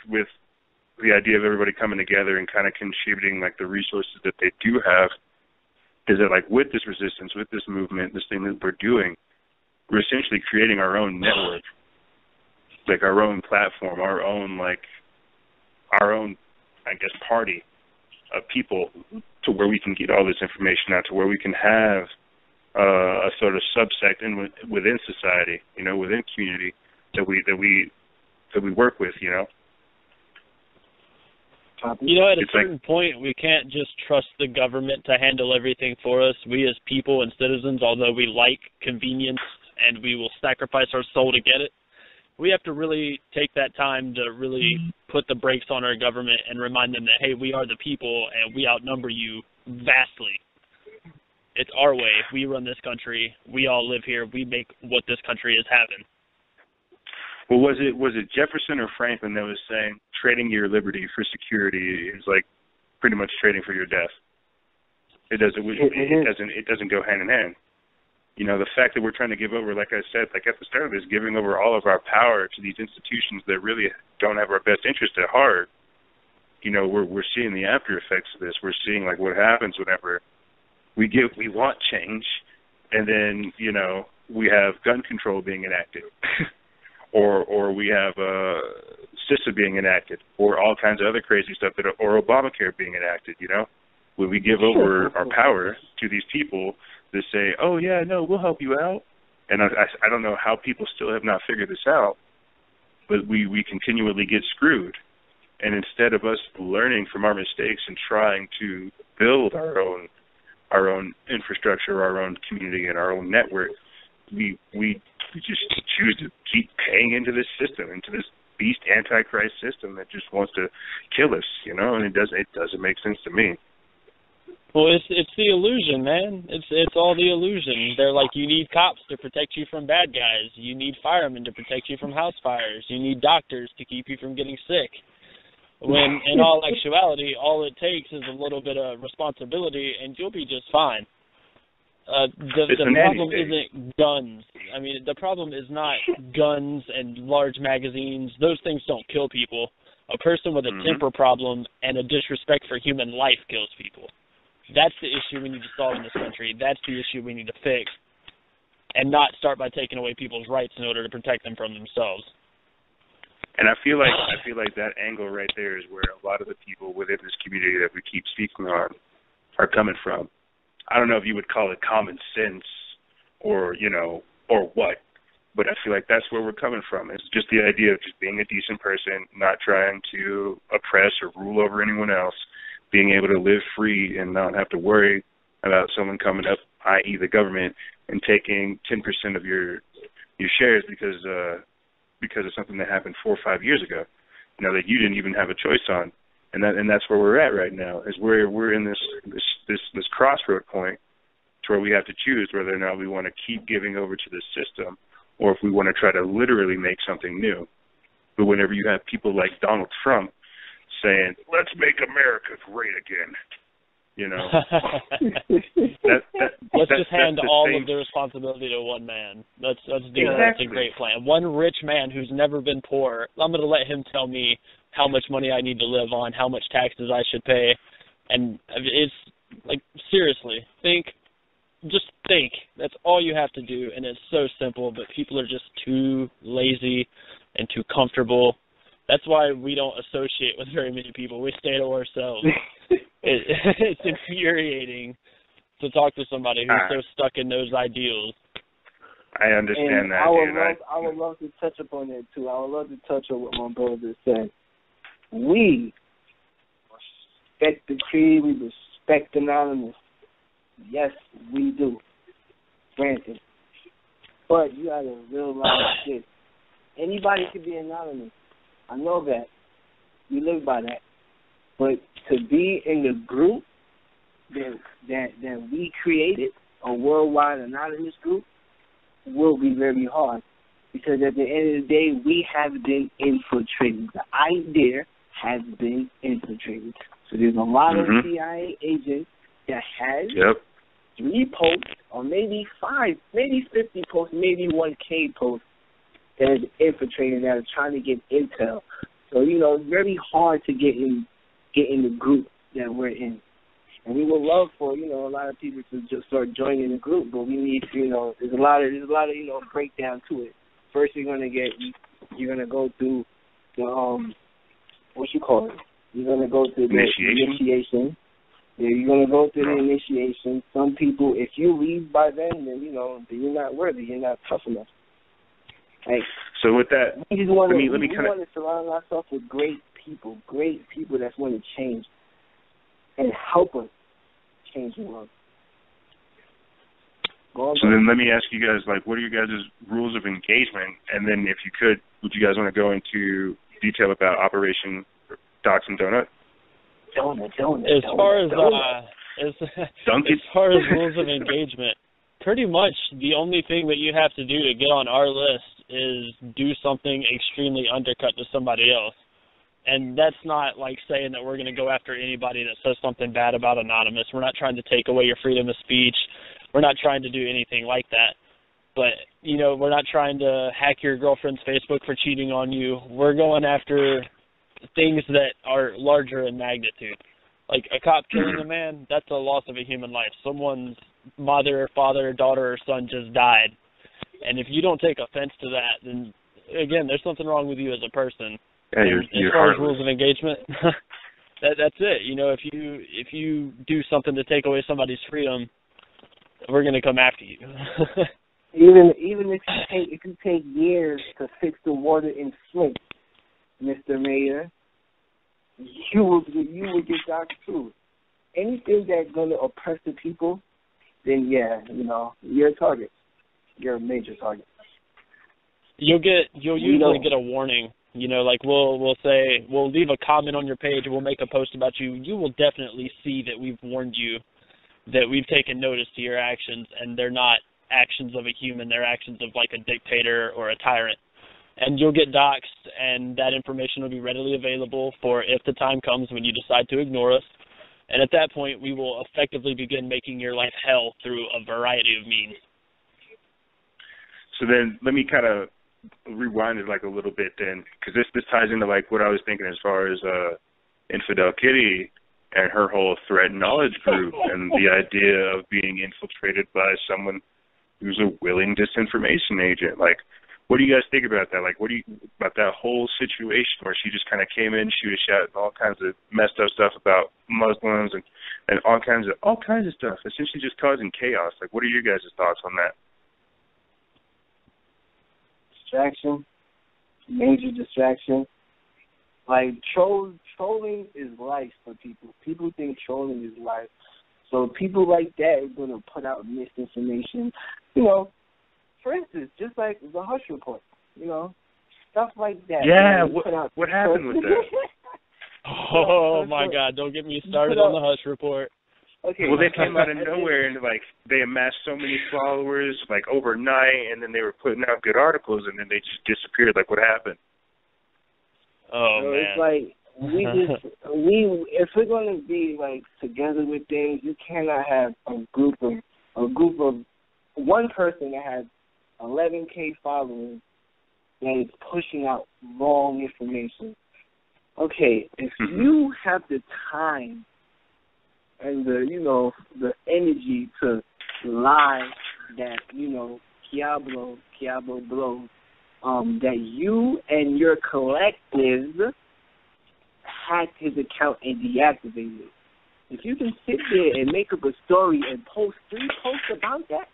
the idea of everybody coming together and kind of contributing like the resources that they do have, is that like with this resistance, with this movement, this thing that we're doing, we're essentially creating our own network, like our own platform, our own, I guess, party of people to where we can get all this information out, to where we can have a sort of subsect within society, within community that we work with, at a certain point, we can't just trust the government to handle everything for us. We as people and citizens, although we like convenience and we will sacrifice our soul to get it, we have to really take that time to really put the brakes on our government and remind them that, hey, we are the people and we outnumber you vastly. It's our way. We run this country. We all live here. We make what this country is having. Well, was it Jefferson or Franklin that was saying trading your liberty for security is like pretty much trading for your death? It doesn't go hand in hand. The fact that we're trying to give over, like I said, like at the start of this, giving over all of our power to these institutions that really don't have our best interest at heart. We're seeing the after effects of this. We're seeing like what happens whenever we want change, and then we have gun control being enacted. Or we have CISA being enacted, or all kinds of other crazy stuff, or Obamacare being enacted, When we give over our power to these people that say, oh, yeah, no, we'll help you out. And I don't know how people still have not figured this out, but we continually get screwed. And instead of us learning from our mistakes and trying to build our own infrastructure, our own community, and our own network, we just choose to keep paying into this system, into this beast antichrist system that just wants to kill us, you know, and it doesn't make sense to me. Well, it's the illusion, man. It's all the illusion. They're like, you need cops to protect you from bad guys. You need firemen to protect you from house fires. You need doctors to keep you from getting sick. When in all actuality, all it takes is a little bit of responsibility, and you'll be just fine. The problem isn't guns. I mean, the problem is not guns and large magazines. Those things don't kill people. A person with a temper problem and a disrespect for human life kills people. That's the issue we need to solve in this country. That's the issue we need to fix, and not start by taking away people's rights in order to protect them from themselves. And I feel like that angle right there is where a lot of the people within this community that we keep speaking on are coming from. I don't know if you would call it common sense or, you know, or what, but I feel like that's where we're coming from. It's just the idea of just being a decent person, not trying to oppress or rule over anyone else, being able to live free and not have to worry about someone coming up, i.e. the government, and taking 10% of your shares because of something that happened 4 or 5 years ago, you know, that you didn't even have a choice on. And that's where we're at right now, is we're in this crossroad point to where we have to choose whether or not we want to keep giving over to this system or if we want to try to literally make something new. But whenever you have people like Donald Trump saying, let's make America great again, you know. Let's just hand all of the responsibility to one man. Let's do that. That's a great plan. One rich man who's never been poor, I'm going to let him tell me how much money I need to live on, how much taxes I should pay. And it's like, seriously, just think. That's all you have to do, and it's so simple, but people are just too lazy and too comfortable. That's why we don't associate with very many people. We stay to ourselves. It's infuriating to talk to somebody who's so stuck in those ideals. I understand that. I would love to touch upon that, too. I would love to touch on what my brother just said. We respect the creed. We respect Anonymous. Yes, we do. Granted. But you got to realize this. Anybody can be anonymous. I know that. We live by that. But to be in the group that we created, a worldwide anonymous group, will be very hard. Because at the end of the day, we have been infiltrated. The idea has been infiltrated. So there's a lot of CIA agents that has 3 posts, or maybe 5, maybe 50 posts, maybe 1K posts that is infiltrated, that are trying to get intel. So, you know, it's very hard to get in the group that we're in. And we would love for, you know, a lot of people to just start joining the group, but we need to, you know, there's a lot of, you know, breakdown to it. First you're gonna go through the what you call it? You're gonna go through the initiation. Yeah, you're gonna go through the initiation. Some people, if you leave by then you know, then you're not worthy, you're not tough enough. Like, so with that, we just want to surround ourselves with great people that's want to change and help us change the world. So then let me ask you guys, like, what are your guys' rules of engagement? And then if you could, would you guys want to go into detail about Operation Docs and Donut? As far as rules of engagement, pretty much the only thing that you have to do to get on our list is do something extremely undercut to somebody else. And that's not like saying that we're going to go after anybody that says something bad about Anonymous. We're not trying to take away your freedom of speech. We're not trying to do anything like that. But, you know, we're not trying to hack your girlfriend's Facebook for cheating on you. We're going after things that are larger in magnitude. Like a cop killing a man, that's a loss of a human life. Someone's mother, father, daughter, or son just died. And if you don't take offense to that, then, again, there's something wrong with you as a person. Yeah, you're as far as rules of engagement, that's it. You know, if you do something to take away somebody's freedom, we're going to come after you. Even if you take years to fix the water in Flint, Mr. Mayor, you will get doxxed too. Anything that's gonna oppress the people, then yeah, you're a target. You're a major target. You'll usually get a warning. Like we'll say we'll leave a comment on your page, we'll make a post about you. You will definitely see that we've warned you, that we've taken notice to your actions, and they're not actions of a human, they're actions of like a dictator or a tyrant. And you'll get doxxed, and that information will be readily available for if the time comes when you decide to ignore us. And at that point, we will effectively begin making your life hell through a variety of means. So then let me kind of rewind it like a little bit then, because this ties into like what I was thinking as far as Infidel Kitty and her whole threat knowledge group and the idea of being infiltrated by someone who's a willing disinformation agent. Like, what do you guys think about that? Like, what do you about that whole situation where she just kind of came in, shoot a shot, and all kinds of messed up stuff about Muslims and all kinds of stuff, essentially just causing chaos. Like, what are your guys' thoughts on that? Distraction, major distraction. Like trolling is life for people. People think trolling is life. So people like that are going to put out misinformation. For instance, just like the Hush Report, stuff like that. Yeah, what happened with that? Oh, my God, don't get me started on the Hush Report. Okay. Well, they came out of nowhere and, like, they amassed so many followers, like, overnight, and then they were putting out good articles, and then they just disappeared. Like, what happened? Oh, so man. It's like, if we're going to be, like, together with things, you cannot have a group of one person that has 11K followers that is pushing out wrong information. Okay, if you have the time and the energy to lie that Diablo blows, that you and your collective hacked his account and deactivated it. If you can sit there and make up a story and post 3 posts about that,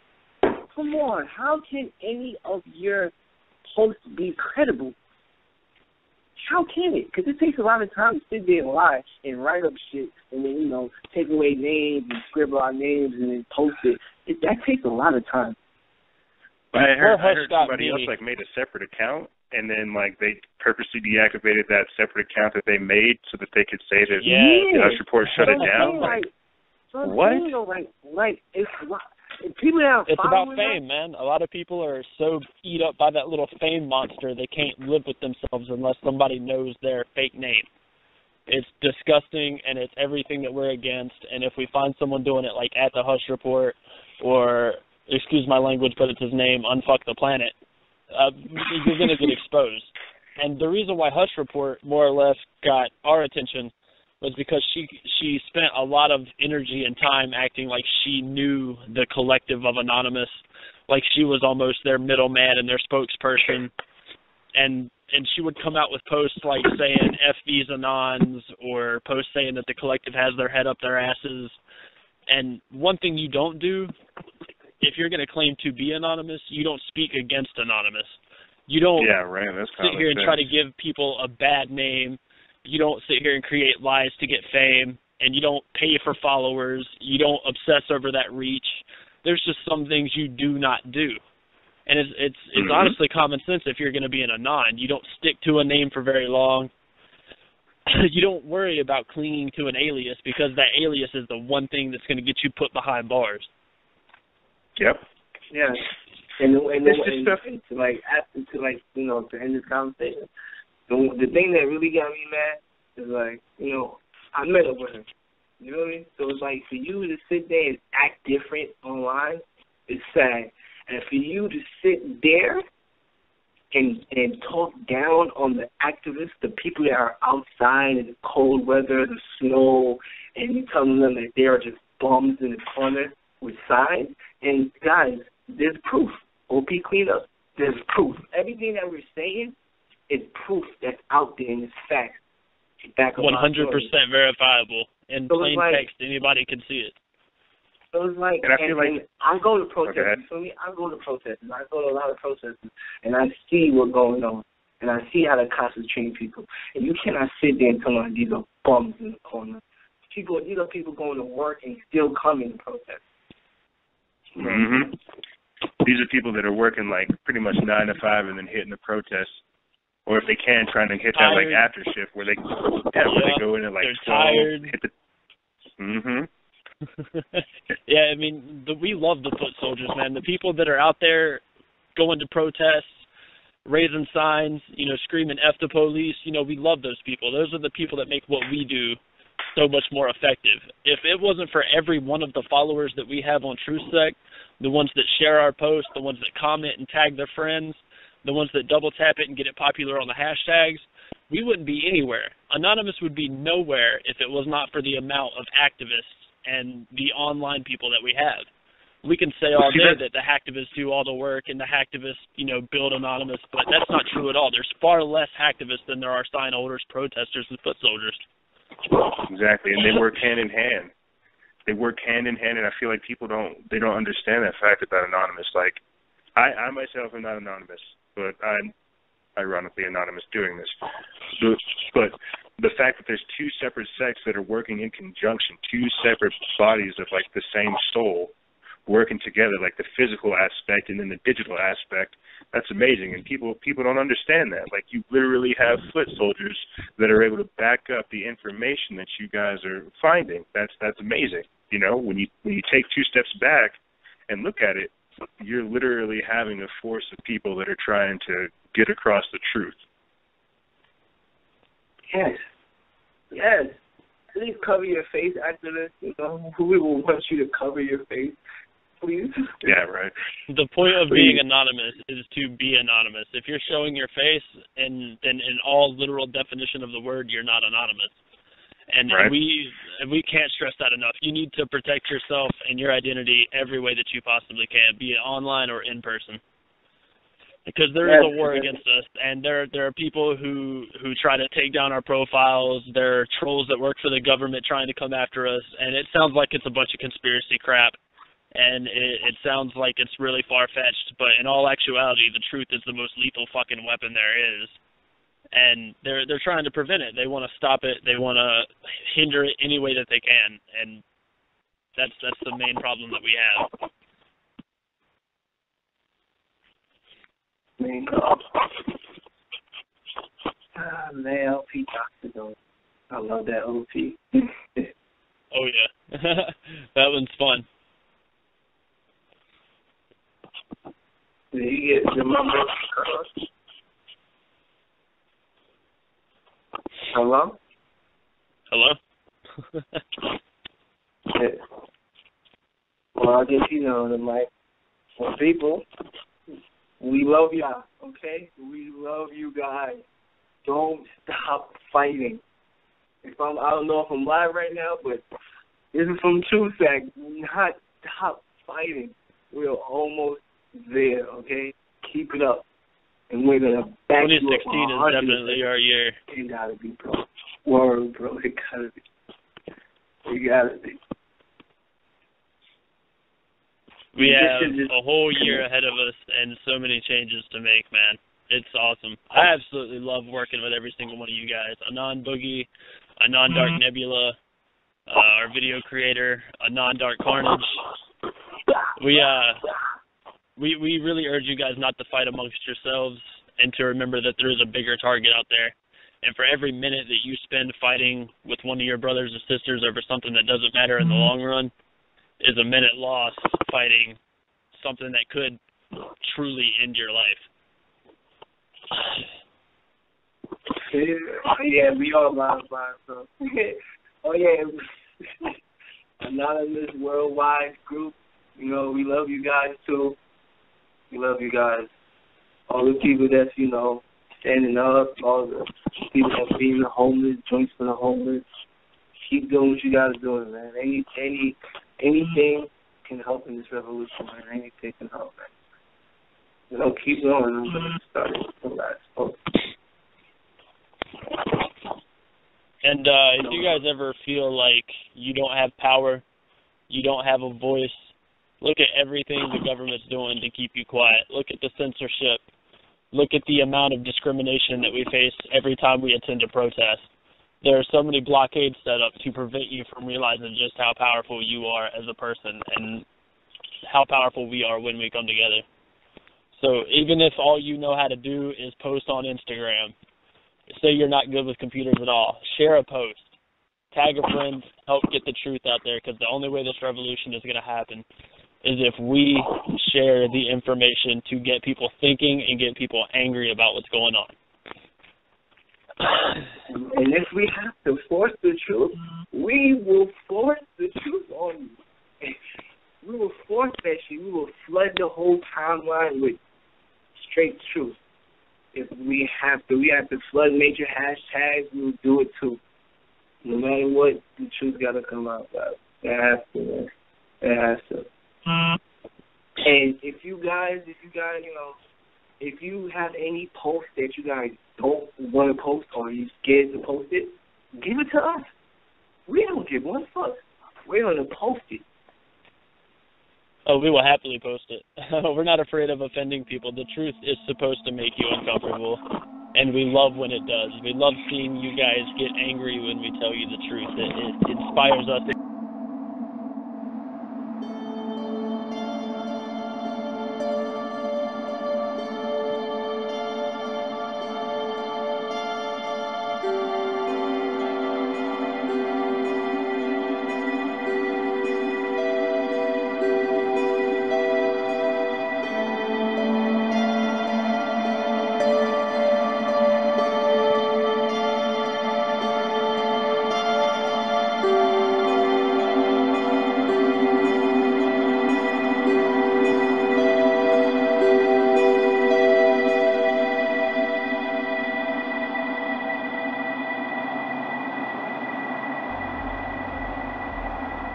come on, how can any of your posts be credible? How can it? Because it takes a lot of time to sit there and lie and write up shit and then, take away names and scribble our names and then post it. That takes a lot of time. I heard somebody else, like, made a separate account, and then, like, they purposely deactivated that separate account that they made so that they could say that the Hush Report shut it down. It's about fame, man. A lot of people are so eat up by that little fame monster they can't live with themselves unless somebody knows their fake name. It's disgusting, and it's everything that we're against. And if we find someone doing it, like at the Hush Report, or excuse my language, but it's his name, Unfuck the Planet, you're going to get exposed. And the reason why Hush Report more or less got our attention was because she spent a lot of energy and time acting like she knew the collective of Anonymous, like she was almost their middleman and their spokesperson. And she would come out with posts like saying F these Anons, or posts saying that the collective has their head up their asses. And one thing you don't do, if you're going to claim to be anonymous, you don't speak against Anonymous. You don't sit here and try to give people a bad name. You don't sit here and create lies to get fame, and you don't pay for followers. You don't obsess over that reach. There's just some things you do not do. And it's honestly common sense if you're going to be an Anon. You don't stick to a name for very long. You don't worry about clinging to an alias, because that alias is the one thing that's going to get you put behind bars. Yep. Yeah. And to end this conversation, the thing that really got me mad is, like, I met up with her. You know what I mean? So it's like, for you to sit there and act different online is sad. And for you to sit there and talk down on the activists, the people that are outside in the cold weather, the snow, and you telling them that they are just bums in the corner with signs. And guys, there's proof. OP cleanup, there's proof. Everything that we're saying is proof that's out there, and it's facts. 100% verifiable. In plain text, anybody can see it. So it's like, and I feel like I go to protests. You feel me? I go to protests. I go to a lot of protests, and I see what's going on, and I see how the cops are treating people. And you cannot sit there and tell me these are bums in the corner. These are people going to work and still coming to protest. Mm-hmm. These are people that are working like pretty much 9 to 5 and then hitting the protest, or if they can, trying to hit that like after shift where they go in at like 12, hit the. Mhm. Yeah, I mean, we love the foot soldiers, man. The people that are out there going to protests, raising signs, screaming "F the police." We love those people. Those are the people that make what we do so much more effective. If it wasn't for every one of the followers that we have on TruthSec, the ones that share our posts, the ones that comment and tag their friends, the ones that double tap it and get it popular on the hashtags, we wouldn't be anywhere. Anonymous would be nowhere if it was not for the amount of activists and the online people that we have. We can say all day that the hacktivists do all the work and the hacktivists, build Anonymous, but that's not true at all. There's far less hacktivists than there are sign holders, protesters, and foot soldiers. Exactly, and they work hand in hand. They work hand in hand, and I feel like people don't understand that fact about Anonymous. Like, I myself am not anonymous, but I'm ironically anonymous doing this. But the fact that there's two separate sects that are working in conjunction, two separate bodies of like the same soul working together, like the physical aspect and then the digital aspect, that's amazing. And people don't understand that. Like, you literally have foot soldiers that are able to back up the information that you guys are finding. That's amazing. When you take two steps back and look at it, you're literally having a force of people that are trying to get across the truth. Yes. Please cover your face after this. We will want you to cover your face. Please. Yeah, right. The point of being anonymous is to be anonymous. If you're showing your face, and in all literal definition of the word, you're not anonymous. And right. we can't stress that enough. You need to protect yourself and your identity every way that you possibly can, be it online or in person. Because there is a war against us, and there are people who try to take down our profiles. There are trolls that work for the government trying to come after us, and it sounds like it's a bunch of conspiracy crap, and it sounds like it's really far-fetched, but in all actuality, the truth is the most lethal fucking weapon there is. And they're trying to prevent it. They want to stop it. They want to hinder it any way that they can, and that's the main problem that we have. Man, LP Doctor though. I love that OP. Oh yeah, that one's fun. Did you get your mama? Hello? Hello? Yeah. Well, I guess for people, we love y'all, okay? We love you guys. Don't stop fighting. I don't know if I'm live right now, but this is from TruthSec. Not stop fighting. We're almost there, okay? Keep it up. And we're going to back you up. 2016 is definitely our year. It got to be, bro. Word, bro. It got to be. It got to be. We have a whole year ahead of us and so many changes to make, man. It's awesome. I absolutely love working with every single one of you guys. Anon Boogie, Anon Dark Nebula, our video creator, Anon Dark Carnage. We really urge you guys not to fight amongst yourselves and to remember that there is a bigger target out there. And for every minute that you spend fighting with one of your brothers or sisters over something that doesn't matter in the long run is a minute lost fighting something that could truly end your life. Yeah, we all live by so. Oh yeah, Anonymous Worldwide Group. We love you guys too. We love you guys. All the people that's standing up. All the people that feeding the homeless, joints for the homeless. Keep doing what you guys doing, man. Anything can help in this revolution, man. Anything can help, man. Keep going. I'm going to start the last post. And if you guys ever feel like you don't have power, You don't have a voice. Look at everything the government's doing to keep you quiet. Look at the censorship. Look at the amount of discrimination that we face every time we attend a protest. There are so many blockades set up to prevent you from realizing just how powerful you are as a person and how powerful we are when we come together. So even if all you know how to do is post on Instagram, say you're not good with computers at all, share a post, tag a friend, help get the truth out there, because the only way this revolution is going to happen is if we share the information to get people thinking and get people angry about what's going on. And if we have to force the truth, we will force the truth on you. We will force that shit. We will flood the whole timeline with straight truth. If we have to flood major hashtags, we'll do it too. No matter what, the truth gotta come out, guys. It has to, man. It has to. And if you guys, if you have any post that you guys don't want to post or you're scared to post it, give it to us. We don't give one fuck. We're gonna post it. Oh, we will happily post it. We're not afraid of offending people. The truth is supposed to make you uncomfortable, and we love when it does. We love seeing you guys get angry when we tell you the truth. It inspires us.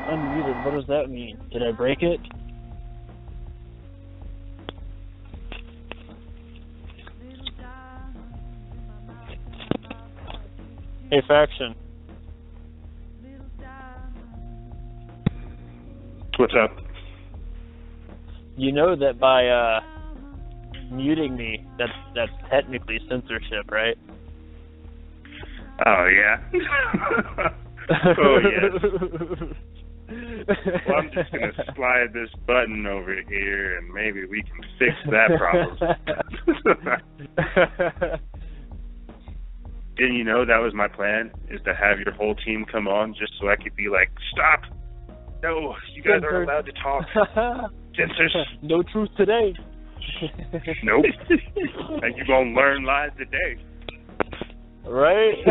Unmuted, what does that mean? Did I break it? Hey, Faction. What's up? You know that by muting me, that's technically censorship, right? Oh, yeah. Oh, yes. Well, I'm just going to slide this button over here, and maybe we can fix that problem. Didn't you know that was my plan, is to have your whole team come on just so I could be like, stop! No, you guys aren't allowed to talk. Censors. No truth today. Nope. And you're going to learn lies today. Right?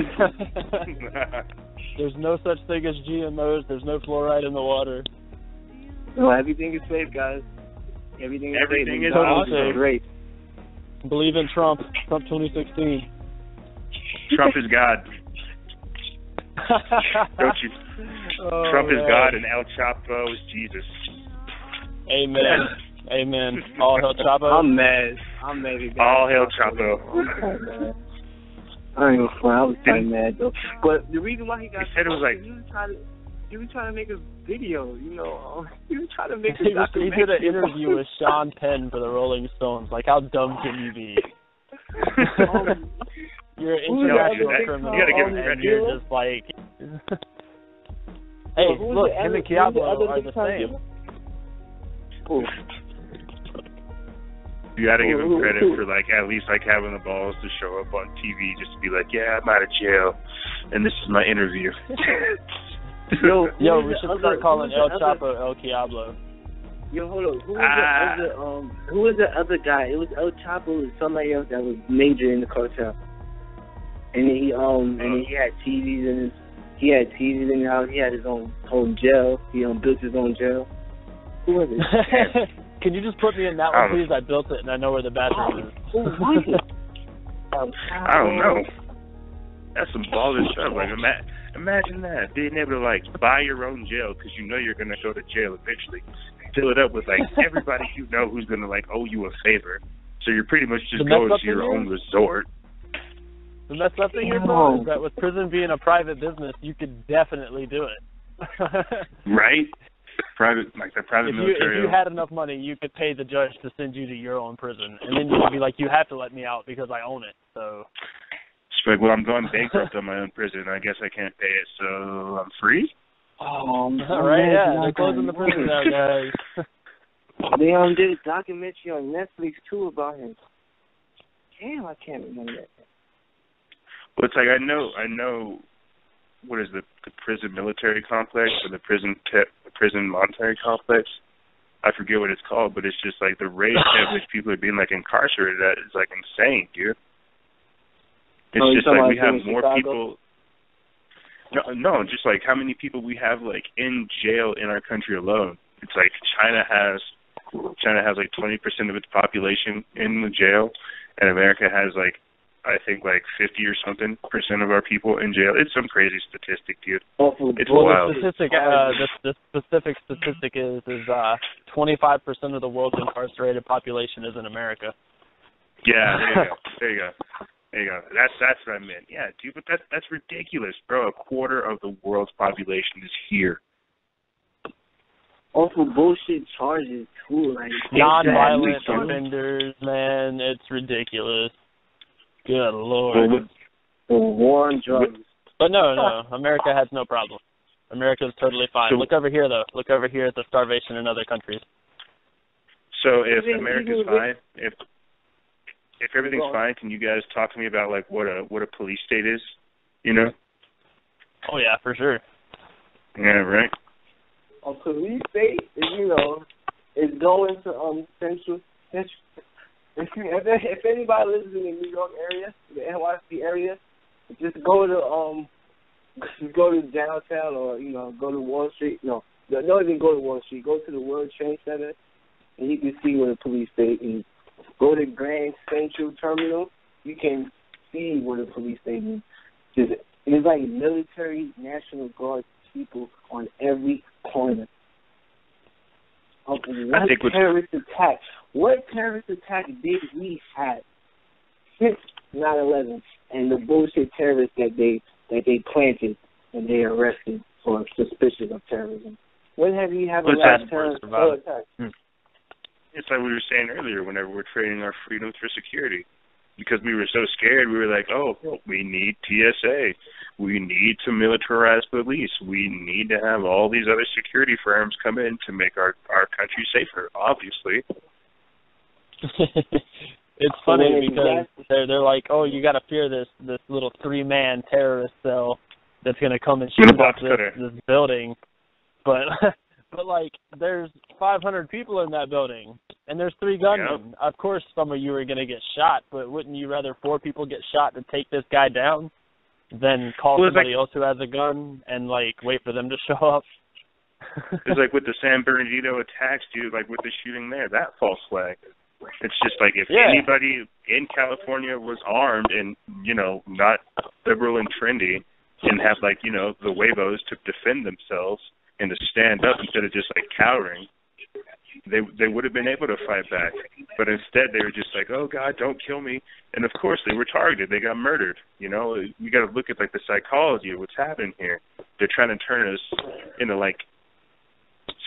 There's no such thing as GMOs. There's no fluoride in the water. No, everything is safe, guys. Everything is awesome. Great. Believe in Trump. Trump 2016. Trump is God. Don't you? Oh, Trump is God and El Chapo is Jesus. Amen. Amen. All hail Chapo. I'm mad. All hail Chapo. I ain't gonna front. I was kind of mad though. But the reason why he got said it was like he was trying to make a video, you know. He was trying to make a he documentary. did an interview with Sean Penn for the Rolling Stones. Like, how dumb can you be? You're an international criminal, you gotta give him and credit. you're just like, hey, look, him and Diablo are the same. Cool. You gotta give him credit for at least having the balls to show up on TV just to be like, yeah, I'm out of jail, and this is my interview. Yo, we should start calling El Chapo El Diablo. Yo, hold on. Who was the other guy? It was El Chapo and somebody else that was major in the cartel. And then he had TVs in his house. He had his own jail. He built his own jail. Who was it? Can you just put me in that one, please? I built it, and I know where the bathroom is. Who was it? I don't know. That's some baller stuff. Imagine that, being able to buy your own jail because you know you're gonna go to jail eventually. Fill it up with everybody you know who's gonna owe you a favor. So you're pretty much just going to your own resort. The messed up thing here, bro, is that with prison being a private business, you could definitely do it. Right? the private military. If you had enough money, you could pay the judge to send you to your own prison, and then you could be like, you have to let me out because I own it. So. It's like, well, I'm going bankrupt on my own prison. I guess I can't pay it, so I'm free. All right, yeah, they're closing the prison now, guys. They did a documentary on Netflix too about him. Damn, I can't remember that. Well, it's like I know. What is the prison military complex or the prison monetary complex? I forget what it's called, but it's just like the rate at which people are being like incarcerated at is like insane, dude. It's just like we have more people. No, just like how many people we have like in jail in our country alone. It's like China has like 20% of its population in the jail, and America has like, I think like 50 or something % of our people in jail. It's some crazy statistic, dude. It's wild. The specific statistic is 25% of the world's incarcerated population is in America. Yeah, there you go. That's what I meant. Yeah, dude, but that's ridiculous, bro. A quarter of the world's population is here. Also bullshit charges too, like non-violent offenders, man. It's ridiculous. Good Lord. War on drugs. But no, America has no problem. America's totally fine. Look over here, though. Look over here at the starvation in other countries. So if America's fine, if everything's fine, can you guys talk to me about like what a police state is? You know? Oh yeah, for sure. Yeah, right. A police state is going to central. If anybody lives in the New York area, the NYC area, just go to downtown or go to Wall Street. No, don't even go to Wall Street. Go to the World Trade Center, and you can see where the police state is. Go to Grand Central Terminal, you can see where the police state is. There's like military, National Guard people on every corner. What terrorist attack did we have since 9/11 and the bullshit terrorists that they planted and they arrested for suspicion of terrorism? When have you had a last terrorist attack? It's like we were saying earlier, whenever we're trading our freedoms for security. Because we were so scared, we were like, oh, we need TSA. We need to militarize police. We need to have all these other security firms come in to make our country safer, obviously. It's funny because they're like, oh, you got to fear this little 3-man terrorist cell that's going to come and shoot up this building. But like, there's 500 people in that building, and there's 3 gunmen. Yep. Of course, some of you are going to get shot, but wouldn't you rather 4 people get shot to take this guy down than call somebody else who has a gun and, like, wait for them to show up? It's like with the San Bernardino attacks, dude, like with the shooting there, that false flag. It's just like if anybody in California was armed and, not liberal and trendy and have, like, the huevos to defend themselves and to stand up instead of just like cowering, they would have been able to fight back. But instead they were just like, oh God, don't kill me. And of course they were targeted. They got murdered. You got to look at like the psychology of what's happening here. They're trying to turn us into like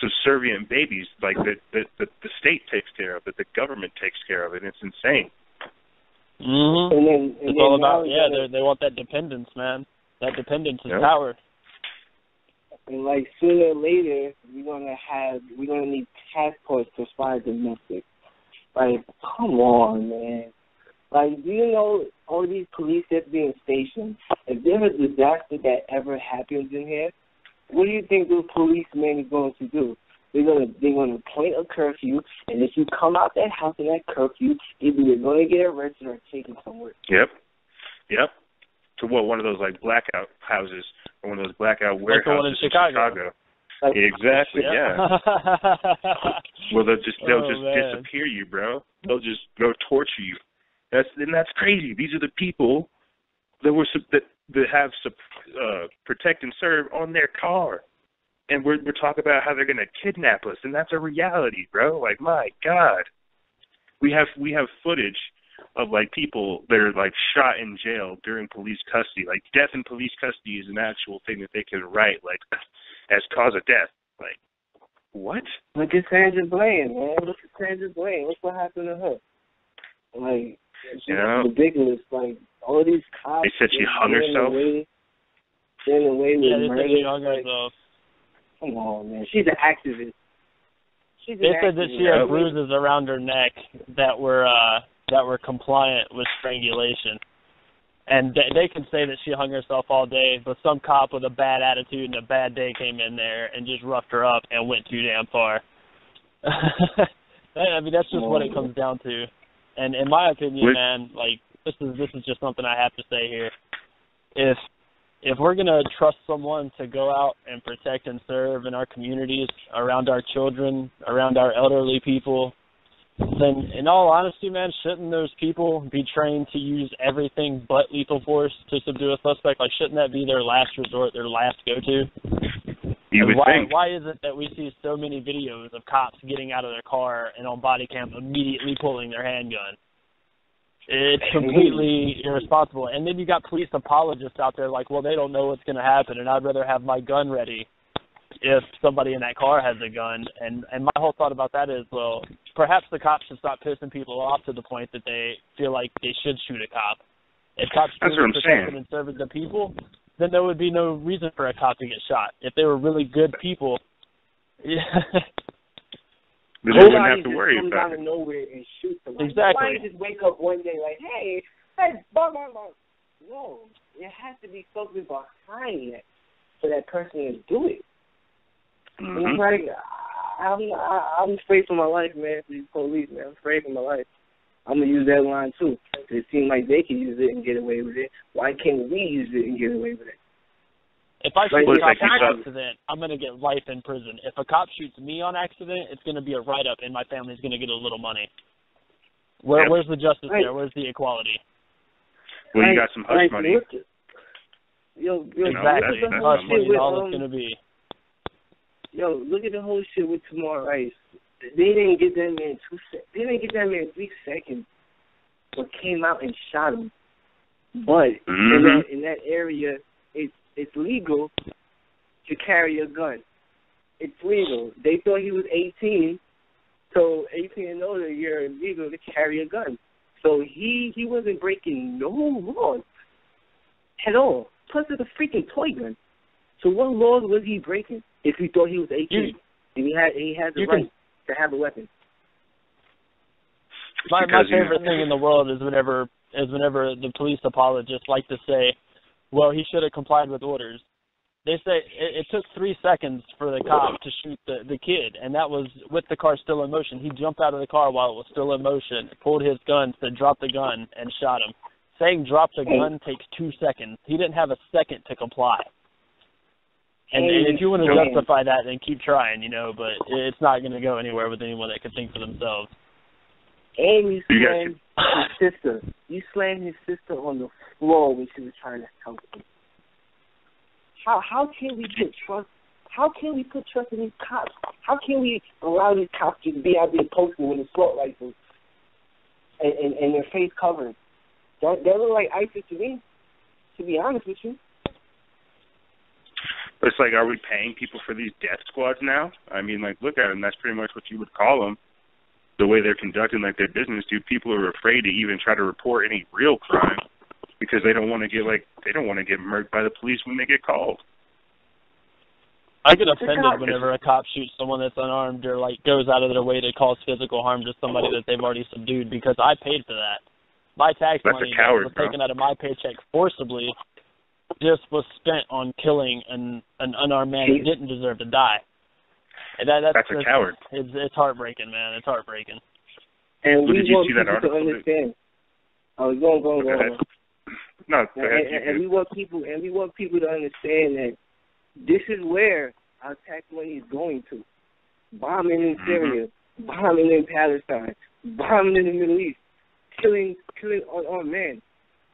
subservient babies, like that the state takes care of, that the government takes care of it. It's insane. Mm-hmm. And then it's all about they want that dependence, man. That dependence is power. And like sooner or later, we're gonna need passports to fly domestic. Like, come on, man. Like, do you know all these police that's being stationed? If there's a disaster that ever happens in here, what do you think those policemen are going to do? They're gonna point a curfew, and if you come out that house in that curfew, either you're gonna get arrested or taken somewhere. Yep. To one of those like blackout houses or one of those blackout warehouses like the one in Chicago. Like, exactly. Yeah. Well, they'll just disappear you, bro. They'll just go torture you. That's crazy. These are the people that have protect and serve on their car, and we're talking about how they're going to kidnap us, and that's a reality, bro. Like, my God, we have footage of like people that are like shot in jail during police custody. Like, death in police custody is an actual thing that they can write like as cause of death. Like, What? Look at Sandra Bland, man. Look at Sandra Bland. Look what happened to her. Like, it's ridiculous. Like, all these cops. They said she hung herself. Getting away with they murder. said she hung herself. Come on, man. She's an activist. They said that she had bruises around her neck that were compliant with strangulation. And they can say that she hung herself all day, but some cop with a bad attitude and a bad day came in there and just roughed her up and went too damn far. I mean, that's just what it comes down to. And in my opinion, man, like this is just something I have to say here. If we're gonna trust someone to go out and protect and serve in our communities, around our children, around our elderly people, then in all honesty, man, shouldn't those people be trained to use everything but lethal force to subdue a suspect? Like, shouldn't that be their last resort, their last go-to? You would think. Why is it that we see so many videos of cops getting out of their car and on body cam immediately pulling their handgun? It's completely irresponsible. And then you got police apologists out there like, well, they don't know what's going to happen, and I'd rather have my gun ready if somebody in that car has a gun. And my whole thought about that is, well, perhaps the cops should stop pissing people off to the point that they feel like they should shoot a cop. If cops truly protected and serving the people, then there would be no reason for a cop to get shot. If they were really good people, then they wouldn't have to worry about it. Out of nowhere and shoot them. Exactly. Why don't you just wake up one day like, hey, blah, blah, blah. No, there has to be something behind it for that person to do it. Mm-hmm. Like, I'm afraid for my life, man, for these police, man. I'm afraid for my life. I'm going to use that line, too. It seems like they can use it and get away with it. Why can't we use it and get away with it? If I shoot a cop on accident, I'm going to get life in prison. If a cop shoots me on accident, it's going to be a write-up, and my family's going to get a little money. Where's the justice there? Where's the equality? Well, you got some hush money. Exactly. Hush money is all it's going to be. Yo, look at the whole shit with Tamar Rice. They didn't get that man 3 seconds, but came out and shot him. But in that area, it's legal to carry a gun. It's legal. They thought he was 18, so 18 and older, you're legal to carry a gun. So he wasn't breaking no laws at all. Plus, it's a freaking toy gun. So what laws was he breaking if he thought he was 18 and he had the right to have a weapon? My favorite thing in the world is whenever the police apologists like to say, well, he should have complied with orders. They say it took 3 seconds for the cop to shoot the kid, and that was with the car still in motion. He jumped out of the car while it was still in motion, pulled his gun, said drop the gun, and shot him. Saying drop the gun takes 2 seconds. He didn't have a second to comply. And if you want to justify that, then keep trying, but it's not going to go anywhere with anyone that can think for themselves. And you slammed his sister. You slammed his sister on the floor when she was trying to help him. How can we put trust? How can we put trust in these cops? How can we allow these cops to be out there posting with assault rifles and their face covered? That look like ISIS to me, to be honest with you. But it's like, are we paying people for these death squads now? I mean, like, look at them. That's pretty much what you would call them. The way they're conducting, like, their business, dude. People are afraid to even try to report any real crime because they don't want to get murdered by the police when they get called. I get offended whenever a cop shoots someone that's unarmed or, like, goes out of their way to cause physical harm to somebody that they've already subdued because I paid for that. My tax money that was taken out of my paycheck forcibly just was spent on killing an unarmed man who didn't deserve to die. And that's a coward. It's heartbreaking, man. It's heartbreaking. And well, we did you want see that people article? to understand. Oh, go on. No, go ahead. And we want people to understand that this is where our tax money is going to. Bombing in Syria, bombing in Palestine, bombing in the Middle East, killing unarmed men.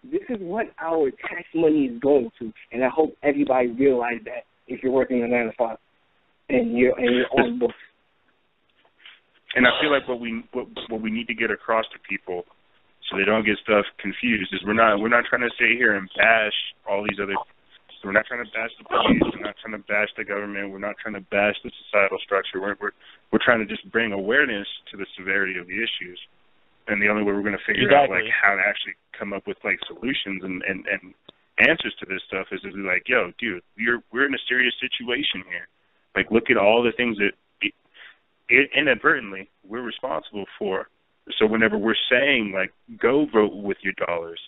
This is what our tax money is going to, and I hope everybody realize that if you're working a 9 to 5 and you're on books. And I feel like what we need to get across to people, so they don't get stuff confused, is we're not trying to sit here and bash all these other We're not trying to bash the police. We're not trying to bash the government. We're not trying to bash the societal structure. We're trying to just bring awareness to the severity of the issues. And the only way we're going to figure out like how to actually come up with like solutions and answers to this stuff is to be like, yo, dude, we're in a serious situation here. Like, look at all the things that inadvertently we're responsible for. So whenever we're saying like, go vote with your dollars,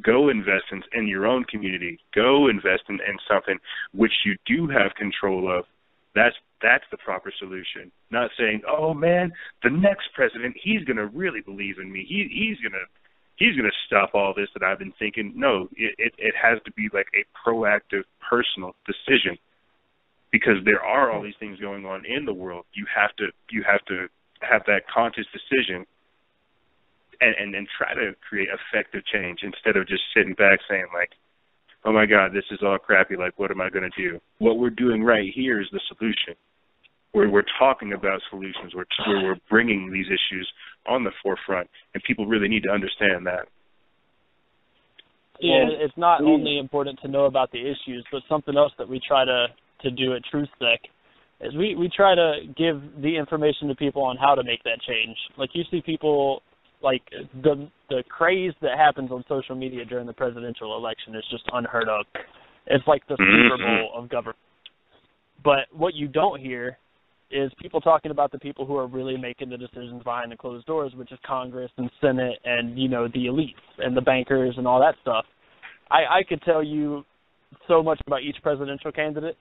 go invest in your own community, go invest in something which you do have control of, that's the proper solution. Not saying, oh man, the next president, he's gonna really believe in me. He's gonna stop all this that I've been thinking. No, it has to be like a proactive personal decision, because there are all these things going on in the world. You have to have that conscious decision and then try to create effective change instead of just sitting back saying like, oh my God, this is all crappy, like what am I going to do? What we're doing right here is the solution. We're talking about solutions. We're bringing these issues on the forefront, and people really need to understand that. Yeah, it's not only important to know about the issues, but something else that we try to do at TruthSec is we try to give the information to people on how to make that change. Like, you see people, like, the craze that happens on social media during the presidential election is just unheard of. It's like the Super Bowl of government. But what you don't hear is people talking about the people who are really making the decisions behind the closed doors, which is Congress and Senate and, you know, the elites and the bankers and all that stuff. I could tell you so much about each presidential candidate,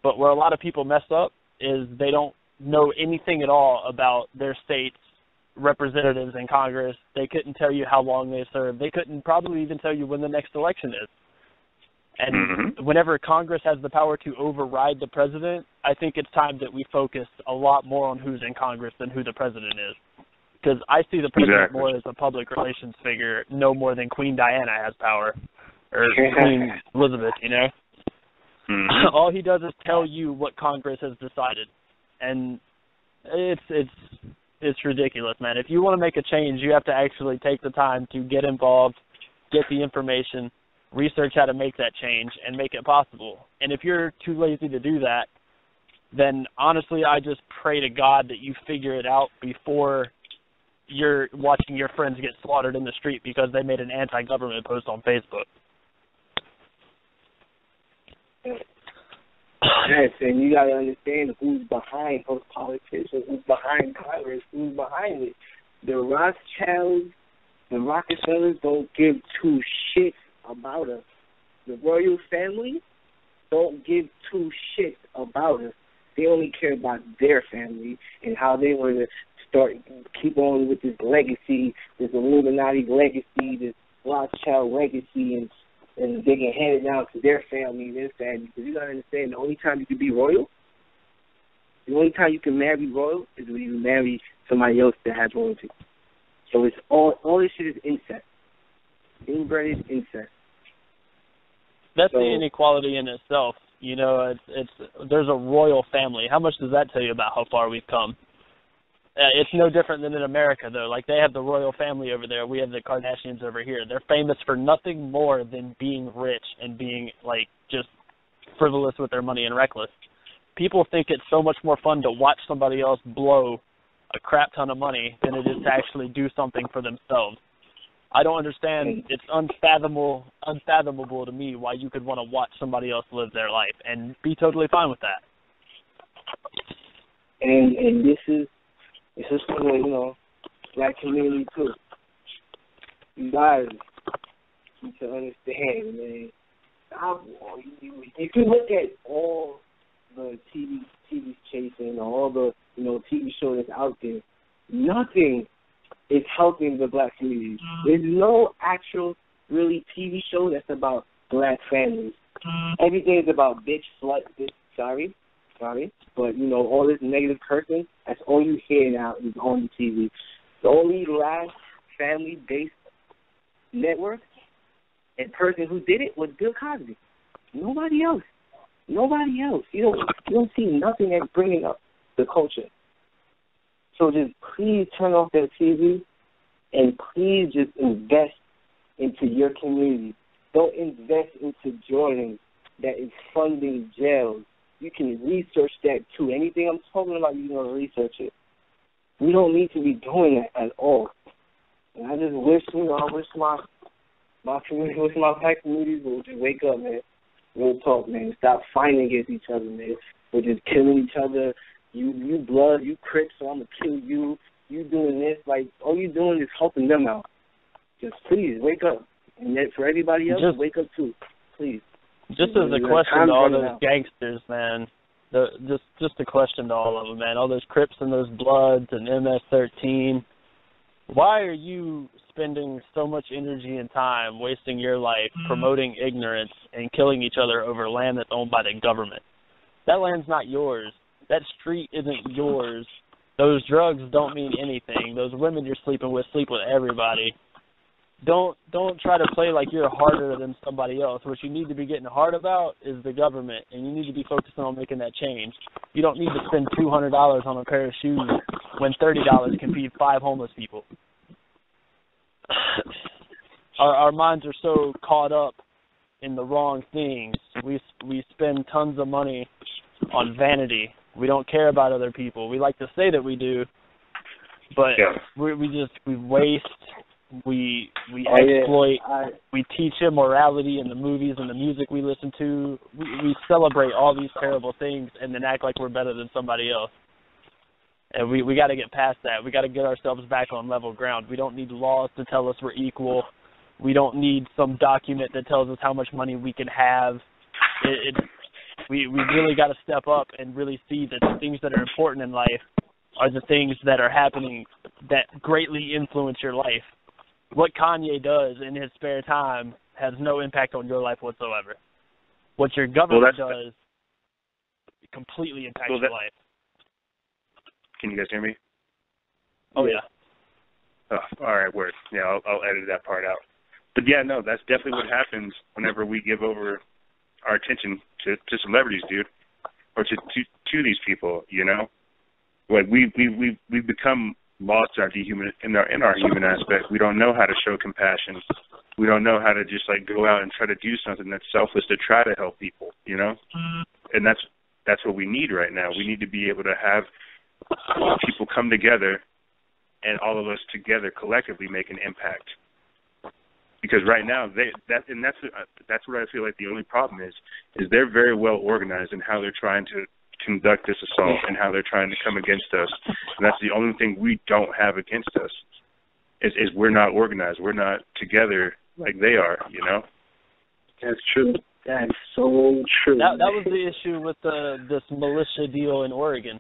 but where a lot of people mess up is they don't know anything at all about their state's representatives in Congress. They couldn't tell you how long they served. They couldn't probably even tell you when the next election is. And whenever Congress has the power to override the president, I think it's time that we focus a lot more on who's in Congress than who the president is. Because I see the president more as a public relations figure, no more than Queen Diana has power, or Queen Elizabeth, you know? All he does is tell you what Congress has decided. And it's ridiculous, man. If you want to make a change, you have to actually take the time to get involved, get the information, research how to make that change, and make it possible. And if you're too lazy to do that, then honestly, I just pray to God that you figure it out before you're watching your friends get slaughtered in the street because they made an anti-government post on Facebook. Yes, and you got to understand who's behind those politicians, who's behind Congress, who's behind it. The Rothschilds, the Rockefellers don't give two shits about us. The royal family don't give two shits about us. They only care about their family and how they want to keep on with this legacy, this Illuminati legacy, this Rothschild legacy, and they can hand it down to their family and their family. Because you got to understand, the only time you can be royal, the only time you can marry royal is when you marry somebody else that has royalty. So it's all this shit is incest. Inbred is incest. That's the inequality in itself. You know, it's there's a royal family. How much does that tell you about how far we've come? It's no different than in America, though. Like, they have the royal family over there. We have the Kardashians over here. They're famous for nothing more than being rich and being, like, just frivolous with their money and reckless. People think it's so much more fun to watch somebody else blow a crap ton of money than it is to actually do something for themselves. I don't understand. It's unfathomable to me why you could want to watch somebody else live their life and be totally fine with that. And this is for the, you know, black community too. You guys need to understand, man. If you look at all the TV chasing, all the, you know, TV shows that's out there, nothing is helping the black community. There's no actual, really, TV show that's about black families. Everything is about bitch, slut, bitch, sorry, but, you know, all this negative cursing, that's all you hear now is on the TV. The only last family-based network and person who did it was Bill Cosby. Nobody else. You don't see nothing that's bringing up the culture. So just please turn off that TV and please just invest into your community. Don't invest into Jordans that is funding jails. You can research that too. Anything I'm talking about, you know, research it. We don't need to be doing that at all. And I just wish, you know, I wish my community, wish my black communities would just wake up, man. Real talk, man. Stop fighting against each other, man. We're just killing each other. You blood, you Crips, so I'm gonna kill you. You doing this, like all you doing is helping them out. Just please wake up, and then for everybody else, wake up too, please. Just as a question to all those gangsters, man. Just a question to all of them, man. All those Crips and those Bloods and MS-13. Why are you spending so much energy and time wasting your life promoting ignorance and killing each other over land that's owned by the government? That land's not yours. That street isn't yours. Those drugs don't mean anything. Those women you're sleeping with sleep with everybody. Don't try to play like you're harder than somebody else. What you need to be getting hard about is the government, and you need to be focusing on making that change. You don't need to spend $200 on a pair of shoes when $30 can feed 5 homeless people. Our minds are so caught up in the wrong things. We spend tons of money on vanity. We don't care about other people. We like to say that we do, but we waste. We exploit. We teach immorality in the movies and the music we listen to. We celebrate all these terrible things and then act like we're better than somebody else. And we got to get past that. We got to get ourselves back on level ground. We don't need laws to tell us we're equal. We don't need some document that tells us how much money we can have. We really got to step up and really see that the things that are important in life are the things that are happening that greatly influence your life. What Kanye does in his spare time has no impact on your life whatsoever. What your government does completely impacts your life. Can you guys hear me? Oh, yeah. Oh, all right, word. Yeah, I'll edit that part out. But, yeah, no, that's definitely what happens whenever we give over our attention to celebrities, dude, or to these people, you know? Like, we've become lost in our human aspect. We don't know how to show compassion. We don't know how to just, like, go out and try to do something that's selfless to try to help people, you know? And that's what we need right now. We need to be able to have people come together and all of us together collectively make an impact. Because right now, that's what I feel like the only problem is they're very well organized in how they're trying to conduct this assault and how they're trying to come against us. And that's the only thing we don't have against us is we're not organized. We're not together like they are, you know? That's true. That's so true. That was the issue with this militia deal in Oregon.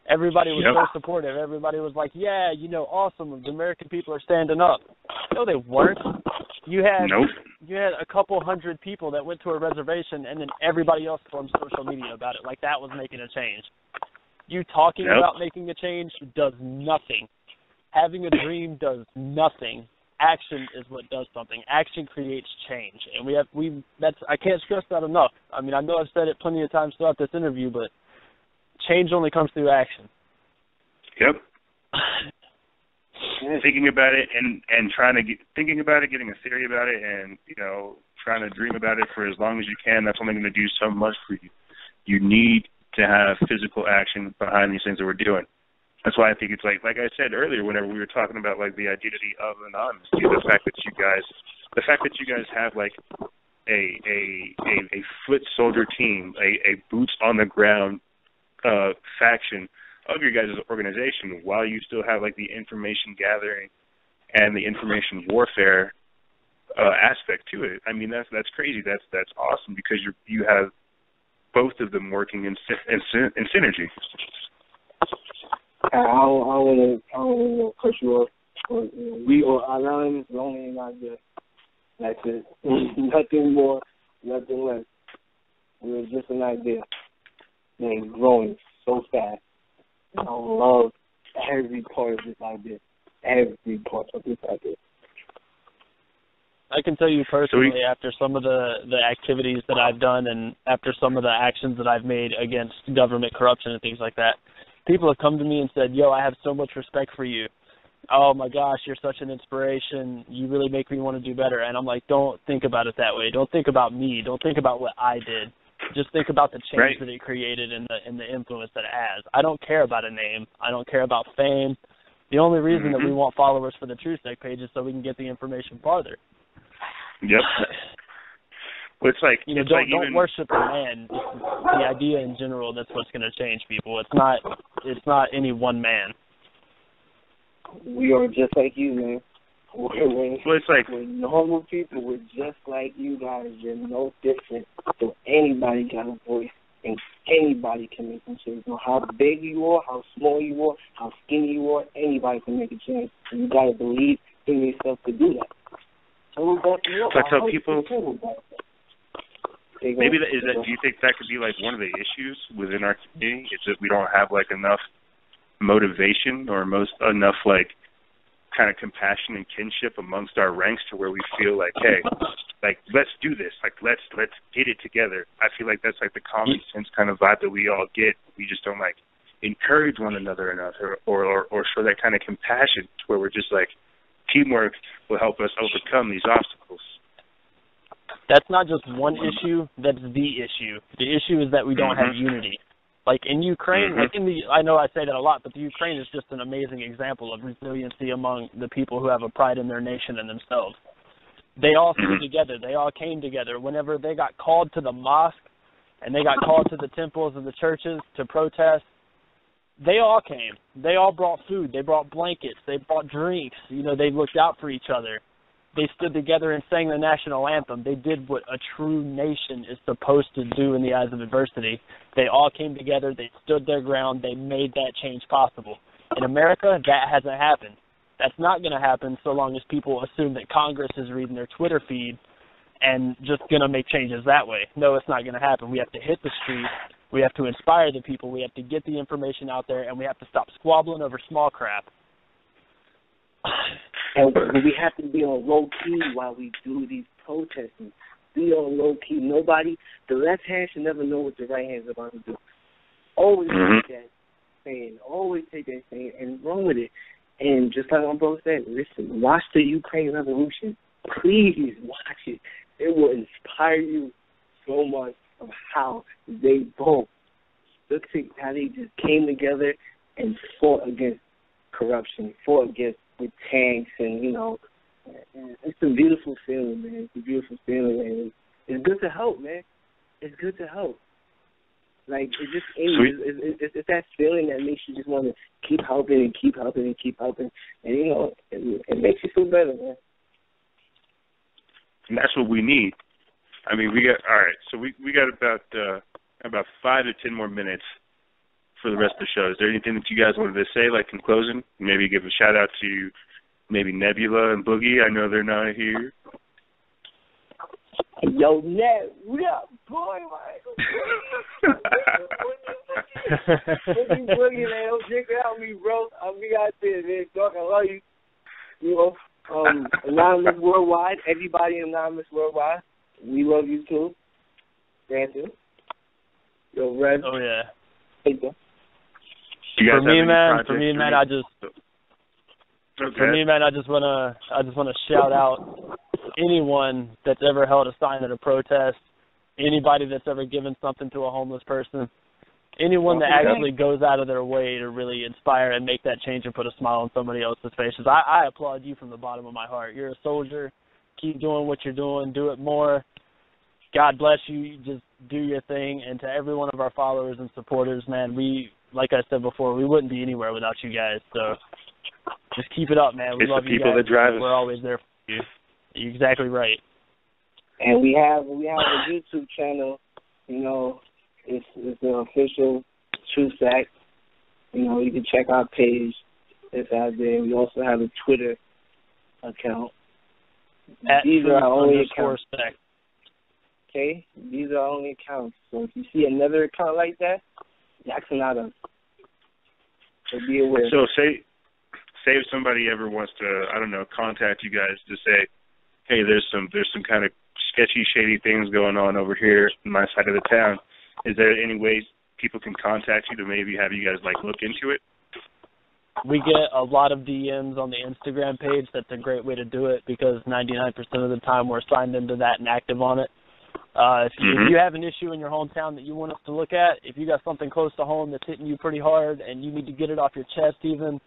Everybody was so supportive. Everybody was like, yeah, you know, awesome. The American people are standing up. No, they weren't. You had a couple hundred people that went to a reservation, and then everybody else formed social media about it, like that was making a change. You talking about making a change does nothing. Having a dream does nothing. Action is what does something. Action creates change, and I can't stress that enough. I mean, I know I've said it plenty of times throughout this interview, but change only comes through action. Yep. Thinking about it and thinking about it, getting a theory about it, and, you know, trying to dream about it for as long as you can, that's only going to do so much for you. You need to have physical action behind these things that we're doing. That's why I think it's like I said earlier, whenever we were talking about like the identity of Anonymous, the fact that you guys have like a foot soldier team, a boots on the ground faction of your guys' organization, while you still have like the information gathering and the information warfare aspect to it. I mean, that's crazy. That's awesome because you have both of them working in synergy. I don't want to cut you off. We are Anonymous, only an idea. That's it. Nothing more, nothing less. We're just an idea. And it's growing so fast. And I love every part of this idea. Every part of this idea. I can tell you personally, after some of the activities that I've done and after some of the actions that I've made against government corruption and things like that, people have come to me and said, yo, I have so much respect for you. oh my gosh, you're such an inspiration. You really make me want to do better. And I'm like, don't think about it that way. Don't think about me. Don't think about what I did. Just think about the change that it created and the influence that it has. I don't care about a name. I don't care about fame. The only reason that we want followers for the TrueSec page is so we can get the information farther. Yep. Well, it's like, don't worship a man. Just the idea in general, that's what's going to change people. It's not any one man. We are just like you, man. We're normal people. We're just like you guys. You're no different. So anybody got a voice, and anybody can make a change. No, how big you are, how small you are, how skinny you are, anybody can make a change. You got to believe in yourself to do that. So I tell people, maybe do you think that could be like one of the issues within our community? Is that we don't have like enough motivation or enough like kind of compassion and kinship amongst our ranks to where we feel like, hey, like let's do this, like let's get it together. I feel like that's like the common sense kind of vibe that we all get. We just don't like encourage one another enough or show that kind of compassion to where we're just like, teamwork will help us overcome these obstacles. That's not just one issue, that's the issue. The issue is that we don't have unity. Like in Ukraine, I know I say that a lot, but the Ukraine is just an amazing example of resiliency among the people who have a pride in their nation and themselves. They all stood together. They all came together. Whenever they got called to the mosque and they got called to the temples and the churches to protest, they all came. They all brought food. They brought blankets. They brought drinks. They looked out for each other. They stood together and sang the national anthem. They did what a true nation is supposed to do in the eyes of adversity. They all came together. They stood their ground. They made that change possible. In America, that hasn't happened. That's not going to happen so long as people assume that Congress is reading their Twitter feed and just going to make changes that way. No, it's not going to happen. We have to hit the streets. We have to inspire the people. We have to get the information out there, and we have to stop squabbling over small crap. And we have to be on low key while we do these protests. Be on low key. The left hand should never know what the right hand is about to do. Always take that saying. Always take that saying and run with it. And just like my bro said, listen, watch the Ukraine Revolution. Please watch it. It will inspire you so much of how they both look at how they just came together and fought against corruption, fought against with tanks, and it's a beautiful feeling, man. It's a beautiful feeling, man. It's good to help, man. It's good to help. Like it's that feeling that makes you just want to keep helping and keep helping and keep helping, and it makes you feel better, man. And that's what we need. I mean, we got So we got about 5 to 10 more minutes for the rest of the show. Is there anything that you guys wanted to say, like in closing? Maybe give a shout out to maybe Nebula and Boogie. I know they're not here. Yo, Neb, what up, boy? Boogie, man, don't drink it out me, bro. I'll be out there, man. Dog, I love you. Anonymous Worldwide, everybody Anonymous Worldwide, we love you too. Brandon. Yo, Red. Oh, yeah. Hey, bro. For me, man, I just wanna shout out anyone that's ever held a sign at a protest, anybody that's ever given something to a homeless person, anyone that actually goes out of their way to really inspire and make that change and put a smile on somebody else's faces. I applaud you from the bottom of my heart. You're a soldier. Keep doing what you're doing. Do it more. God bless you. Just do your thing. And to every one of our followers and supporters, man, like I said before, we wouldn't be anywhere without you guys. So just keep it up, man. We love you guys. That drive us. We're always there for you. You're exactly right. And we have a YouTube channel. It's an official TrueSec. You can check our page. It's out there. We also have a Twitter account. These are our only accounts. Okay? These are our only accounts. So if you see another account like that, that's not us. So be aware. So say if somebody ever wants to, contact you guys to say, hey, there's some kind of sketchy, shady things going on over here in my side of the town. Is there any way people can contact you to maybe have you guys look into it? We get a lot of DMs on the Instagram page. That's a great way to do it because 99% of the time we're signed into that and active on it. If you have an issue in your hometown that you want us to look at, if you got something close to home that's hitting you pretty hard and you need to get it off your chest even,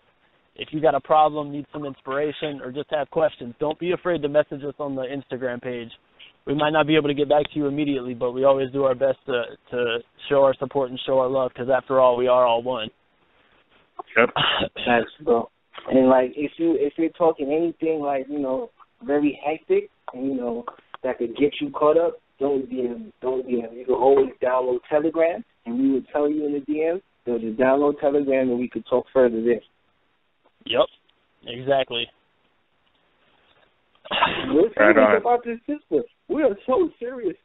if you got a problem, need some inspiration, or just have questions, don't be afraid to message us on the Instagram page. We might not be able to get back to you immediately, but we always do our best to show our support and show our love because, after all, we are all one. Yep. That's bro. And, like, if you're talking anything, like, you know, very hectic and, you know, that could get you caught up, don't DM. You can always download Telegram, and we will tell you in the DM. So just download Telegram, and we could talk further there. Yep, exactly. We're serious about this system. We are so serious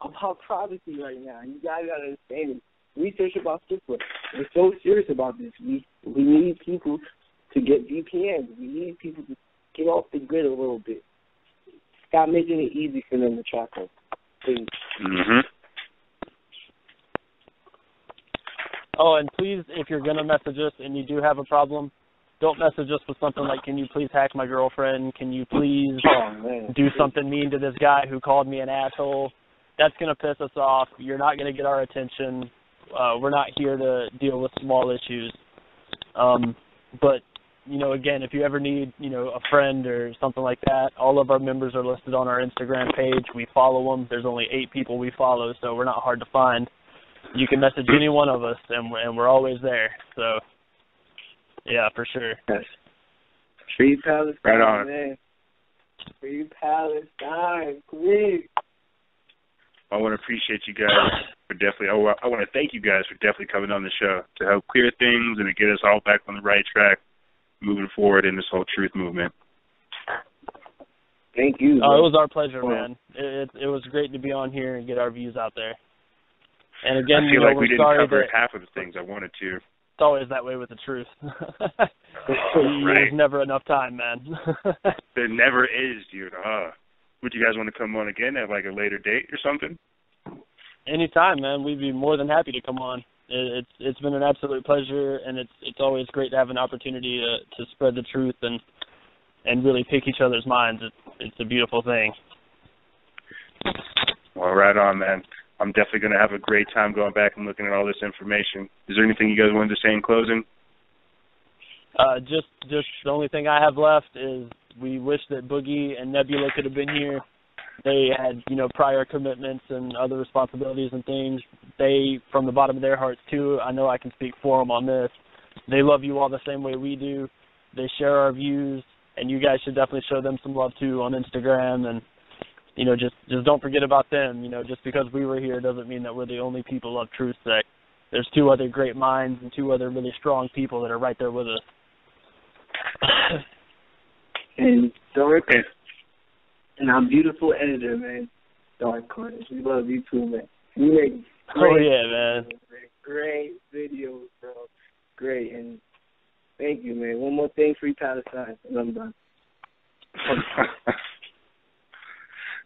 about privacy right now. You guys got to understand it. Research about system. We're so serious about this. We need people to get VPNs. We need people to get off the grid a little bit. Stop making it easy for them to track us. Please. Oh, and please, if you're going to message us and you do have a problem, don't message us with something like, can you please hack my girlfriend? Can you please do something mean to this guy who called me an asshole? That's going to piss us off. You're not going to get our attention. We're not here to deal with small issues. But, you know, again, if you ever need, you know, a friend or something like that, all of our members are listed on our Instagram page. We follow them. There's only 8 people we follow, so we're not hard to find. You can message any one of us, and we're always there. So, yeah, for sure. Yes. Free Palestine, right on. Man. Free Palestine, please. I want to appreciate you guys for definitely. I want to thank you guys for definitely coming on the show to help clear things and to get us all back on the right track, moving forward in this whole truth movement. Thank you. It was our pleasure, man. It was great to be on here and get our views out there. And again, I feel like we didn't cover that half of the things I wanted to. It's always that way with the truth. Right. There's never enough time, man. There never is, dude. Would you guys want to come on again at like a later date or something? Anytime, man. We'd be more than happy to come on. It's been an absolute pleasure, and it's always great to have an opportunity to spread the truth and really pick each other's minds. It's a beautiful thing. Well, right on, man. I'm definitely going to have a great time going back and looking at all this information. Is there anything you guys wanted to say in closing? Just the only thing I have left is we wish that Boogie and Nebula could have been here. They had, you know, prior commitments and other responsibilities and things. They, from the bottom of their hearts too, I know I can speak for them on this, they love you all the same way we do. They share our views, and you guys should definitely show them some love too on Instagram. And, you know, just don't forget about them. You know, just because we were here doesn't mean that we're the only people of truth sect. There's 2 other great minds and 2 other really strong people that are right there with us. And Dark, and our beautiful editor, man, Dark Corners. We love you too, man. You make great videos, bro. Great, and thank you, man. One more thing, Free Palestine, and I'm done.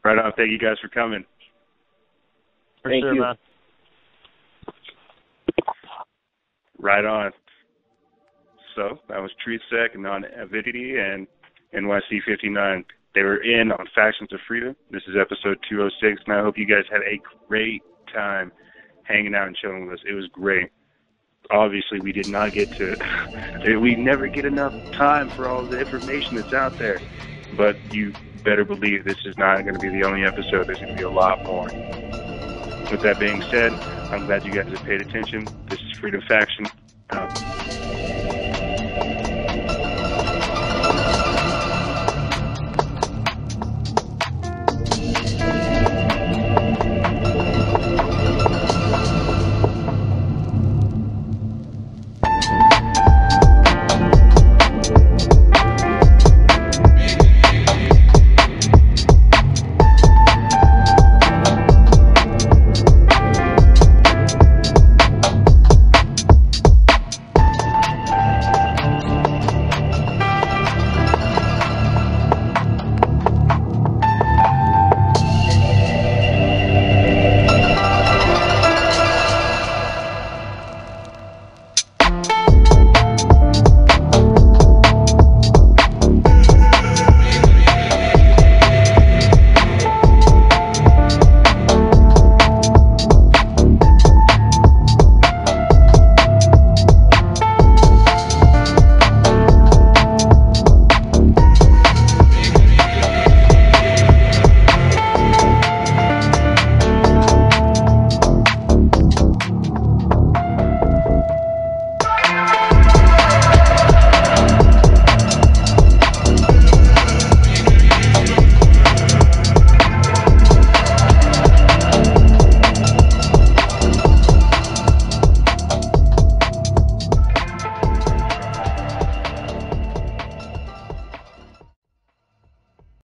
Right on. Thank you guys for coming. For sure, man. Right on. So that was TruthSec and Non-Avidity and NYC 59. They were in on Factions of Freedom. This is episode 206, and I hope you guys had a great time hanging out and chilling with us. It was great. Obviously, we did not get to, we never get enough time for all the information that's out there. But you better believe this is not going to be the only episode. There's going to be a lot more. With that being said, I'm glad you guys have paid attention. This is Freedom Faction.